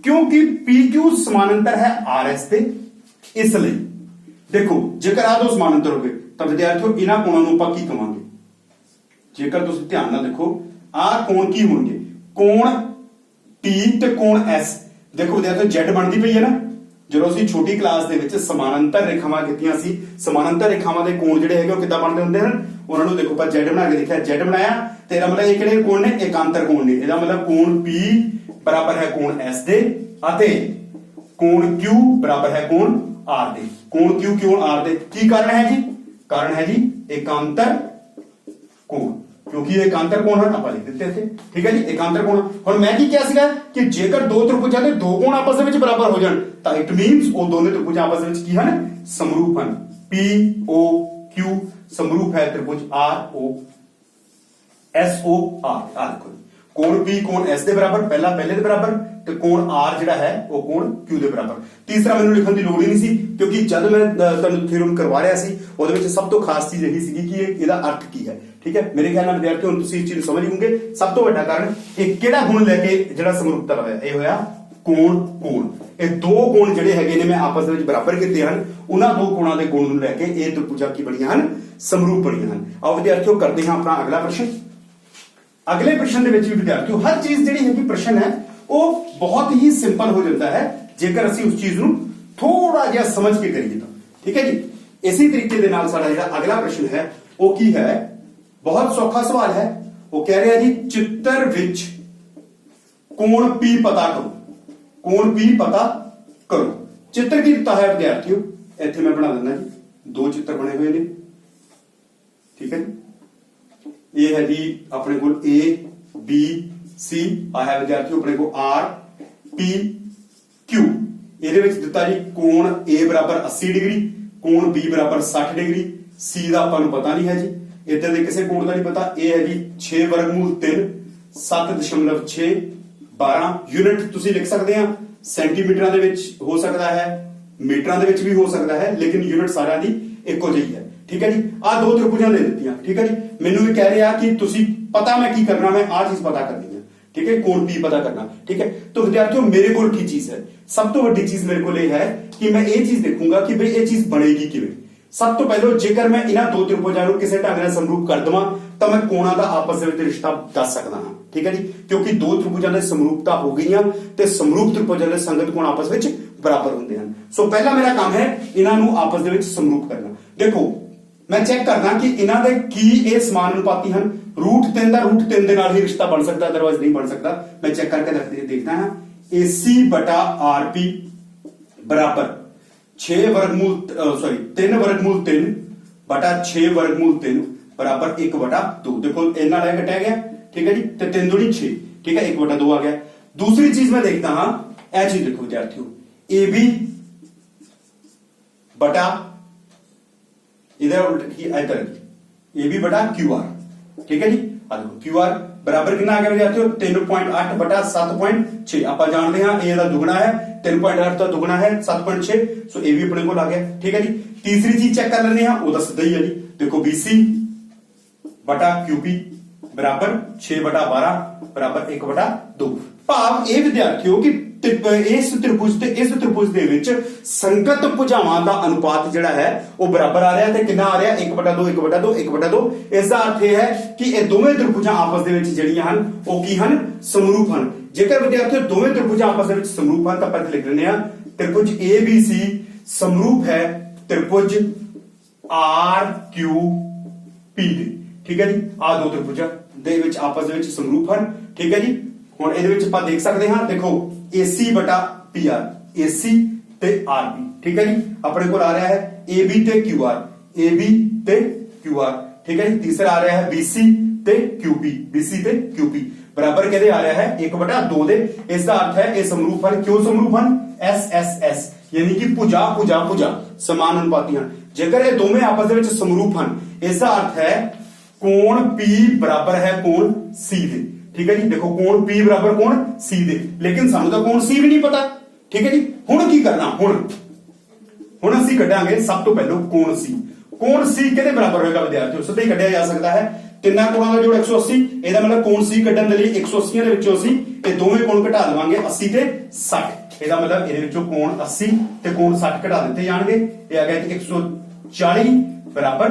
ਕਿਉਂਕਿ PQ समानांतर है RS ਦੇ, ਇਸ ਲਈ ਦੇਖੋ ਜੇਕਰ ਆ ਦੋ समानांतर ਹੋਵੇ ਤਾਂ ਵਿਦਿਆਰਥੀਓ ਇਹਨਾਂ ਕੋਣਾਂ ਨੂੰ ਆਪਾਂ ਕੀ ਕਵਾਂਗੇ। ਜੇਕਰ ਤੁਸੀਂ ਧਿਆਨ ਨਾਲ ਦੇਖੋ ਆਹ ਕੋਣ ਕੀ ਹੋਣਗੇ, ਕੋਣ P ਤੇ ਕੋਣ S। ਦੇਖੋ ਵਿਦਿਆਰਥੀਓ Z ਬਣਦੀ ਪਈ ਹੈ ਨਾ, ਜਦੋਂ ਅਸੀਂ ਛੋਟੀ ਕਲਾਸ ਦੇ ਵਿੱਚ ਸਮਾਨਾਂਤਰ ਰੇਖਾਵਾਂ ਕੀਤੀਆਂ ਸੀ, ਸਮਾਨਾਂਤਰ ਰੇਖਾਵਾਂ ਦੇ ਕੋਣ ਜਿਹੜੇ ਹੈਗੇ ਉਹ ਕਿੱਦਾਂ ਬਣਦੇ ਹੁੰਦੇ ਹਨ, ਉਹਨਾਂ ਨੂੰ ਦੇਖੋ ਆਪਾਂ Z ਬਣਾ ਕੇ ਦੇਖਿਆ, Z ਬਣਾਇਆ ਤੇ ਇਹਦਾ ਮਤਲਬ ਇਹ ਕਿਹੜੇ ਕੋਣ ਨੇ, ਇਕਾਂਤਰ ਕੋਣ ਨੇ। ਇਹਦਾ ਮਤਲਬ ਕੋਣ P ਬਰਾਬਰ ਹੈ ਕੋਣ S ਦੇ ਅਤੇ ਕੋਣ Q ਬਰਾਬਰ ਹੈ ਕੋਣ R ਦੇ। ਕੋਣ Q ਕੋਣ R ਦੇ ਕੀ ਕਾਰਨ ਹੈ ਜੀ, ਕਾਰਨ ਹੈ ਜੀ ਇਕਾਂਤਰ ਕੋਣ, ਕਿਉਂਕਿ ਇਹ ਇਕਾਂਤਰ ਕੋਣ ਹਨ ਆਪਾਂ ਲਿਖ ਦਿੱਤੇ ਇੱਥੇ। ਠੀਕ ਹੈ ਜੀ, ਇਕਾਂਤਰ ਕੋਣ। ਹੁਣ ਮੈਂ ਕੀ ਕਿਹਾ ਸੀਗਾ ਕਿ ਜੇਕਰ ਦੋ ਤ੍ਰਿਭੁਜਾਂ ਦੇ ਦੋ ਕੋਣ ਆਪਸ ਦੇ ਵਿੱਚ ਬਰਾਬਰ ਹੋ ਜਾਣ ਤਾਂ ਇਟ ਮੀਨਸ ਉਹ ਦੋਨੇ ਤ੍ਰਿਭੁਜਾਂ ਆਪਸ ਦੇ ਵਿੱਚ ਕੀ ਹਨ, ਸਮਰੂਪ ਹਨ। POQ ਸਮਰੂਪ ਹੈ ਤ੍ਰਿਭੁਜ ROSOR। ਆ ਦੇਖੋ ਕੋਣ P ਕੋਣ S ਦੇ ਬਰਾਬਰ, ਪਹਿਲਾ ਪਹਿਲੇ ਦੇ ਬਰਾਬਰ ਤੇ ਕੋਣ R ਜਿਹੜਾ ਹੈ ਉਹ ਕੋਣ Q ਦੇ ਬਰਾਬਰ। ਤੀਸਰਾ ਮੈਨੂੰ ਲਿਖਣ ਦੀ ਲੋੜ ਹੀ ਨਹੀਂ ਸੀ ਕਿਉਂਕਿ ਜਦ ਮੈਂ ਤੁਹਾਨੂੰ ਥਿਊਰਮ ਕਰਵਾ ਰਿਹਾ ਸੀ ਉਹਦੇ ਵਿੱਚ ਸਭ ਤੋਂ ਖਾਸ ਚੀਜ਼ ਇਹੀ ਸੀਗੀ ਕਿ ਇਹਦਾ ਅਰਥ ਕੀ ਹੈ। ਠੀਕ ਹੈ, ਮੇਰੇ ਖਿਆਲ ਨਾਲ ਵਿਦਿਆਰਥੀਓ ਹੁਣ ਤੁਸੀਂ ਇਸ ਚੀਜ਼ ਨੂੰ ਸਮਝ ਗਏ। ਸਭ ਤੋਂ ਵੱਡਾ ਕਾਰਨ ਇਹ ਕਿਹੜਾ ਗੁਣ ਲੈ ਕੇ ਜਿਹੜਾ ਸਮਰੂਪਤਾ ਹੋਇਆ, ਇਹ ਹੋਇਆ ਕੋਣ। ਇਹ ਦੋ ਕੋਣ ਜਿਹੜੇ ਹੈਗੇ ਨੇ ਮੈਂ ਆਪਸ ਦੇ ਵਿੱਚ ਬਰਾਬਰ ਕੀਤੇ ਹਨ, ਉਹਨਾਂ ਦੋ ਕੋਣਾਂ ਦੇ ਗੁਣ ਨੂੰ ਲੈ ਕੇ ਇਹ ਤ੍ਰਿਭੁਜਾਂ ਕੀ ਬਣੀਆਂ ਹਨ, ਸਮਰੂਪ ਬਣੀਆਂ ਹਨ। ਆਓ ਵਿਦਿਆਰਥੀਓ ਕਰਦੇ ਹਾਂ ਆਪਣਾ ਅਗਲਾ ਪ੍ਰਸ਼ਨ। ਅਗਲੇ ਪ੍ਰਸ਼ਨ ਦੇ ਵਿੱਚ ਵੀ ਵਿਦਿਆਰਥੀਓ ਹਰ ਚੀਜ਼ ਜਿਹੜੀ ਹੈਗੀ ਪ੍ਰਸ਼ਨ ਹੈ ਉਹ ਬਹੁਤ ਹੀ ਸਿੰਪਲ ਹੋ ਜਾਂਦਾ ਹੈ ਜੇਕਰ ਅਸੀਂ ਉਸ ਚੀਜ਼ ਨੂੰ ਥੋੜਾ ਜਿਹਾ ਸਮਝ ਕੇ ਕਰੀਏ ਤਾਂ। ਠੀਕ ਹੈ ਜੀ, ਇਸੇ ਤਰੀਕੇ ਦੇ ਨਾਲ ਸਾਡਾ ਜਿਹੜਾ ਅਗਲਾ ਪ੍ਰਸ਼ਨ ਹੈ ਉਹ ਕੀ ਹੈ, ਬਹੁਤ ਸੌਖਾ ਸਵਾਲ ਹੈ। ਉਹ ਕਹਿ ਰਿਹਾ ਜੀ ਚਿੱਤਰ ਵਿੱਚ ਕੋਣ P ਪਤਾ ਕਰੋ, ਕੋਣ P ਪਤਾ ਕਰੋ। ਚਿੱਤਰ ਕੀ ਦਿੱਤਾ ਹੈ ਵਿਦਿਆਰਥੀਓ, ਇੱਥੇ ਮੈਂ ਬਣਾ ਦਿੰਦਾ ਜੀ, ਦੋ ਚਿੱਤਰ ਬਣੇ ਹੋਏ ਨੇ। ਠੀਕ ਹੈ ਜੀ, ਇਹ ਹੈ ਜੀ ਆਪਣੇ ਕੋਲ A B C, ਆ ਹੈ ਵਿਦਿਆਰਥੀਓ ਆਪਣੇ ਕੋਲ R P Q। ਇਹਦੇ ਵਿੱਚ ਦਿੱਤਾ ਜੀ ਕੋਣ A ਬਰਾਬਰ 80 ਡਿਗਰੀ, ਕੋਣ B ਬਰਾਬਰ 60 ਡਿਗਰੀ, C ਦਾ ਆਪਾਂ ਨੂੰ ਪਤਾ ਨਹੀਂ ਹੈ ਜੀ, ਇੱਧਰ ਦੇ ਕਿਸੇ ਕੋਣ ਦਾ ਨਹੀਂ ਪਤਾ। ਇਹ ਹੈ ਜੀ 6 ਵਰਗਮੂਲ 3 7.6 12 ਯੂਨਿਟ ਤੁਸੀਂ ਲਿਖ ਸਕਦੇ ਆ, ਸੈਂਟੀਮੀਟਰਾਂ ਦੇ ਵਿੱਚ ਹੋ ਸਕਦਾ ਹੈ, ਮੀਟਰਾਂ ਦੇ ਵਿੱਚ ਵੀ ਹੋ ਸਕਦਾ ਹੈ, ਲੇਕਿਨ ਯੂਨਿਟ ਸਾਰਿਆਂ ਦੀ ਇੱਕੋ ਜਿਹੀ ਹੈ। ਠੀਕ ਹੈ ਜੀ, ਆ ਦੋ ਤ੍ਰਿਭੁਜਾਂ ਦੇ ਦਿੱਤੀਆਂ। ਠੀਕ ਹੈ ਜੀ, ਮੈਨੂੰ ਇਹ ਕਹਿ ਰਿਹਾ ਕਿ ਤੁਸੀਂ ਪਤਾ ਮੈਂ ਕੀ ਕਰਨਾ, ਮੈਂ ਆ ਚੀਜ਼ ਪਤਾ ਕਰਨੀ ਹੈ। ਠੀਕ ਹੈ, ਕੋਣ P ਪਤਾ ਕਰਨਾ। ਠੀਕ ਹੈ, तो विद्यार्थियों मेरे को की चीज है, सब तो बड़ी चीज मेरे को यह है कि मैं ये चीज देखूंगा कि भाई ये चीज बनेगी किवें। सब तो पहले जेकर मैं इन्हां दो त्रिभुजां नूं किसी ढंग नाल समरूप कर देवां ਤਾਂ ਮੈਂ ਕੋਣਾਂ ਦਾ ਆਪਸ ਦੇ ਵਿੱਚ ਰਿਸ਼ਤਾ ਦੱਸ ਸਕਦਾ ਹਾਂ। ਠੀਕ ਹੈ ਜੀ, ਕਿਉਂਕਿ ਦੋ ਤ੍ਰਿਭੁਜਾਂ ਦੀ ਸਮਰੂਪਤਾ ਹੋ ਗਈਆਂ ਤੇ ਸਮਰੂਪ ਤ੍ਰਿਭੁਜਾਂ ਦੇ ਸੰਗਤ ਕੋਣ ਆਪਸ ਵਿੱਚ ਬਰਾਬਰ ਹੁੰਦੇ ਹਨ। ਸੋ ਪਹਿਲਾ ਮੇਰਾ ਕੰਮ ਹੈ ਇਹਨਾਂ ਨੂੰ ਆਪਸ ਦੇ ਵਿੱਚ ਸਮਰੂਪ ਕਰਨਾ। ਦੇਖੋ ਮੈਂ ਚੈੱਕ ਕਰਦਾ ਕਿ ਇਹਨਾਂ ਦੇ ਕੀ ਇਹ ਸਮਾਨ ਅਨੁਪਾਤੀ ਹਨ। √3 ਦਾ √3 ਦੇ ਨਾਲ ਹੀ ਰਿਸ਼ਤਾ ਬਣ ਸਕਦਾ, ਅਦਰਵਾਈਜ਼ ਨਹੀਂ ਬਣ ਸਕਦਾ। ਮੈਂ ਚੈੱਕ ਕਰਕੇ ਦੇਖਦਾ ਹਾਂ। AC ਬਟਾ RP ਬਰਾਬਰ 3 ਵਰਗਮੂਲ 3 ਬਟਾ 6 ਵਰਗਮੂਲ 3 बराबर 1/2। देखो इन्ना लाया कटिया गया, ठीक है जी, तो 3 दूनी 6, ठीक है, 1/2 आ गया। दूसरी चीज मैं देखता हाँ, यह चीज देखो विद्यार्थियों, ए बी बटा इधर उल्ट इधर ए बी बटा क्यू आर, ठीक है जी। क्यू आर बराबर कितना आ गया विद्यार्थियों 3.8 बटा 7.6। आप जानते हैं ए का दुगना है 3.8 का दुगना है 7.6, सो ए भी अपने को आ गया, ठीक है जी। तीसरी चीज चेक कर लेने वो तो सीधा ही है जी, देखो बीसी बटा क्यूपी बराबर 6/12 बराबर 1/2। भाव ये विद्यार्थियों कि इस त्रिभुज दे विच संगत भुजावां दा अनुपात जिहड़ा है वो बराबर आ रहा है, कितना आ रहा है 1/2 1/2 1/2। इसका अर्थ यह है कि ये दोवें त्रिभुजां आपस दे विच जिहड़ियां हन वो की हन, समरूप हन। जेकर विद्यार्थियों दोवें त्रिभुजां आपस दे विच समरूप हन तां ਆਪਾਂ लिख लेने आ त्रिभुज ABC समरूप है त्रिभुज RQP दे, ठीक है जी। आ दो त्रिभुजां दे विच आपस दे विच समरूप हन, ठीक है जी। हुण इहदे विच ਆਪਾਂ देख सकते हां, देखो AC बटा PR, AC ते RB, ठीक है जी। अपने को आ रहा है AB ते QR, AB ते QR, ठीक है जी। तीसरा आ रहा है BC ते QP, BC ते QP बराबर कहते आ रहा है 1/2 दे। इसका अर्थ है ये समरूप हन। क्यों समरूप हन? SSS यानी कि भुजा भुजा भुजा समान अनुपाती हन। जेकर ये दोवें आपस दे विच समरूप हन, इसका अर्थ है कोण P बराबर है कोण C दे, ठीक है जी। देखो कोण P बराबर कोण C दे, लेकिन सानू तो कोण C भी नहीं पता, ठीक है जी। हुण की करना, हुण असि कढांगे सब तो पहले कोण C। कोण C किहदे बराबर होएगा विद्यार्थियों? सीधा ही कढिया जा सकता है, तिन्ना कोणां दा जोड़ 180। ਇਹਦਾ मतलब कोण C ਕੱਢਣ ਦੇ ਲਈ 180 ਦੇ ਵਿੱਚੋਂ ਅਸੀਂ ਇਹ ਦੋਵੇਂ ਕੋਣ ਘਟਾ ਦੇਵਾਂਗੇ 80 ਤੇ 60। ਇਹਦਾ मतलब ਇਹਦੇ ਵਿੱਚੋਂ ਕੋਣ 80 ਤੇ ਕੋਣ 60 ਘਟਾ ਦਿੱਤੇ ਜਾਣਗੇ। ਇਹ ਆ ਗਿਆ 140 ਬਰਾबर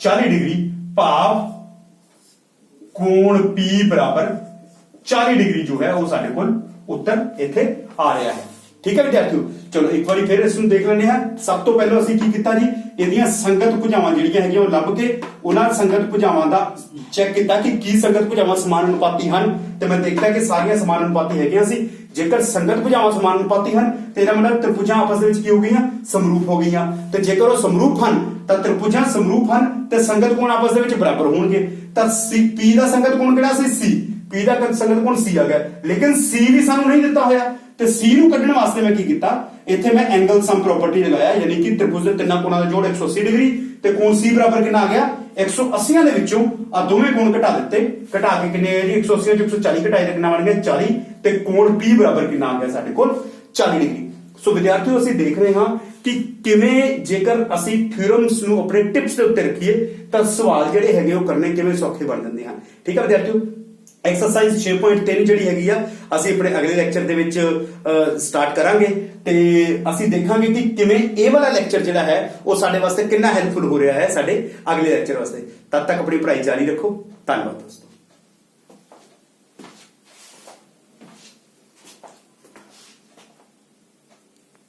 40 डिग्री, ਭਾਵ कोण P बराबर 40 डिग्री जो है वो साडे कोल उत्तर इत्थे आ रहा है, ठीक है विद्यार्थियों। चलो एक बार फिर इसनूं देख लेने हैं। सब तो पहले ਅਸੀਂ ਕੀ ਕੀਤਾ ਜੀ, ਇਹਦੀਆਂ ਸੰਗਤ ਭੁਜਾਵਾਂ ਜਿਹੜੀਆਂ ਹੈਗੀਆਂ ਉਹ ਲੱਭ ਕੇ ਉਹਨਾਂ ਸੰਗਤ ਭੁਜਾਵਾਂ ਦਾ ਚੈੱਕ ਕੀਤਾ ਕਿ ਕੀ ਸੰਗਤ ਭੁਜਾਵਾਂ ਸਮਾਨ ਅਨੁਪਾਤੀ ਹਨ, ਤੇ ਮੈਂ ਦੇਖਿਆ ਕਿ ਸਾਰੀਆਂ ਸਮਾਨ ਅਨੁਪਾਤੀ ਹੈਗੀਆਂ ਸੀ। ਜੇਕਰ ਸੰਗਤ ਭੁਜਾਵਾਂ ਸਮਾਨ ਅਨੁਪਾਤੀ ਹਨ ਤੇ ਇਹਦਾ ਮਤਲਬ ਤ੍ਰਿਭੁਜਾਂ ਆਪਸ ਦੇ ਵਿੱਚ ਕੀ ਹੋ ਗਈਆਂ, ਸਮਰੂਪ ਹੋ ਗਈਆਂ। ਤੇ ਜੇਕਰ ਉਹ ਸਮਰੂਪ ਹਨ ਤਾਂ ਤ੍ਰਿਭੁਜਾਂ ਸਮਰੂਪ ਹਨ ਤੇ ਸੰਗਤ ਕੋਣ ਆਪਸ ਦੇ ਵਿੱਚ ਬਰਾਬਰ ਹੋਣਗੇ। ਤਾਂ P ਦਾ ਸੰਗਤ ਕੋਣ ਕਿਹੜਾ ਸੀ? C। P ਦਾ ਸੰਗਤ ਕੋਣ C ਆ ਗਿਆ, ਲੇਕਿਨ C ਵੀ ਸਾਨੂੰ ਨਹੀਂ ਦਿੱਤਾ ਹੋਇਆ ਤੇ C ਨੂੰ ਕੱਢਣ ਵਾਸਤੇ ਮੈਂ ਕੀ ਕੀਤਾ, ਇੱਥੇ ਮੈਂ ਐਂਗਲ ਸਮ ਪ੍ਰੋਪਰਟੀ ਲਗਾਇਆ, ਯਾਨੀ ਕਿ त्रिभुज ਦੇ ਤਿੰਨਾਂ ਕੋਣਾਂ ਦਾ ਜੋੜ 180 डिग्री ਤੇ ਕੋਣ C ਬਰਾਬਰ ਕਿੰਨਾ ਆ ਗਿਆ 180 ਦੇ ਵਿੱਚੋਂ ਆ ਦੋਵੇਂ ਕੋਣ ਘਟਾ ਦਿੱਤੇ। ਘਟਾ ਕੇ ਕਿੰਨੇ ਆ ਜੀ 180 ਚੋਂ 140 ਘਟਾਏ ਤਾਂ ਕਿੰਨਾ ਬਣ ਗਿਆ 40, ਤੇ ਕੋਣ P ਬਰਾਬਰ ਕਿੰਨਾ ਆ ਗਿਆ ਸਾਡੇ ਕੋਲ 40 डिग्री। ਸੋ ਵਿਦਿਆਰਥੀਓ ਅਸੀਂ ਦੇਖ ਰਹੇ ਹਾਂ ਕਿ ਕਿਵੇਂ ਜੇਕਰ ਅਸੀਂ ਥਿਊਰਮਸ ਨੂੰ ਆਪਣੇ ਟਿਪਸ ਦੇ ਉੱਤੇ ਰੱਖੀਏ ਤਾਂ ਸਵਾਲ ਜਿਹੜੇ ਹੈਗੇ ਉਹ ਕਰਨੇ ਕਿਵੇਂ ਸੌਖੇ ਬਣ ਜਾਂਦੇ ਹਨ, ਠੀਕ ਹੈ ਵਿਦਿਆਰਥੀਓ। एक्सरसाइज 6.3 ਜਿਹੜੀ ਹੈਗੀ ਆ ਅਸੀਂ ਆਪਣੇ ਅਗਲੇ ਲੈਕਚਰ ਦੇ ਵਿੱਚ ਸਟਾਰਟ ਕਰਾਂਗੇ ਤੇ ਅਸੀਂ ਦੇਖਾਂਗੇ ਕਿ ਕਿਵੇਂ ਇਹ ਵਾਲਾ ਲੈਕਚਰ ਜਿਹੜਾ ਹੈ ਉਹ ਸਾਡੇ ਵਾਸਤੇ ਕਿੰਨਾ ਹੈਲਪਫੁਲ ਹੋ ਰਿਹਾ ਹੈ ਸਾਡੇ ਅਗਲੇ ਲੈਕਚਰ ਵਾਸਤੇ। ਤਦ ਤੱਕ ਆਪਣੀ ਪੜ੍ਹਾਈ ਜਾਰੀ ਰੱਖੋ। ਧੰਨਵਾਦ ਦੋਸਤੋ।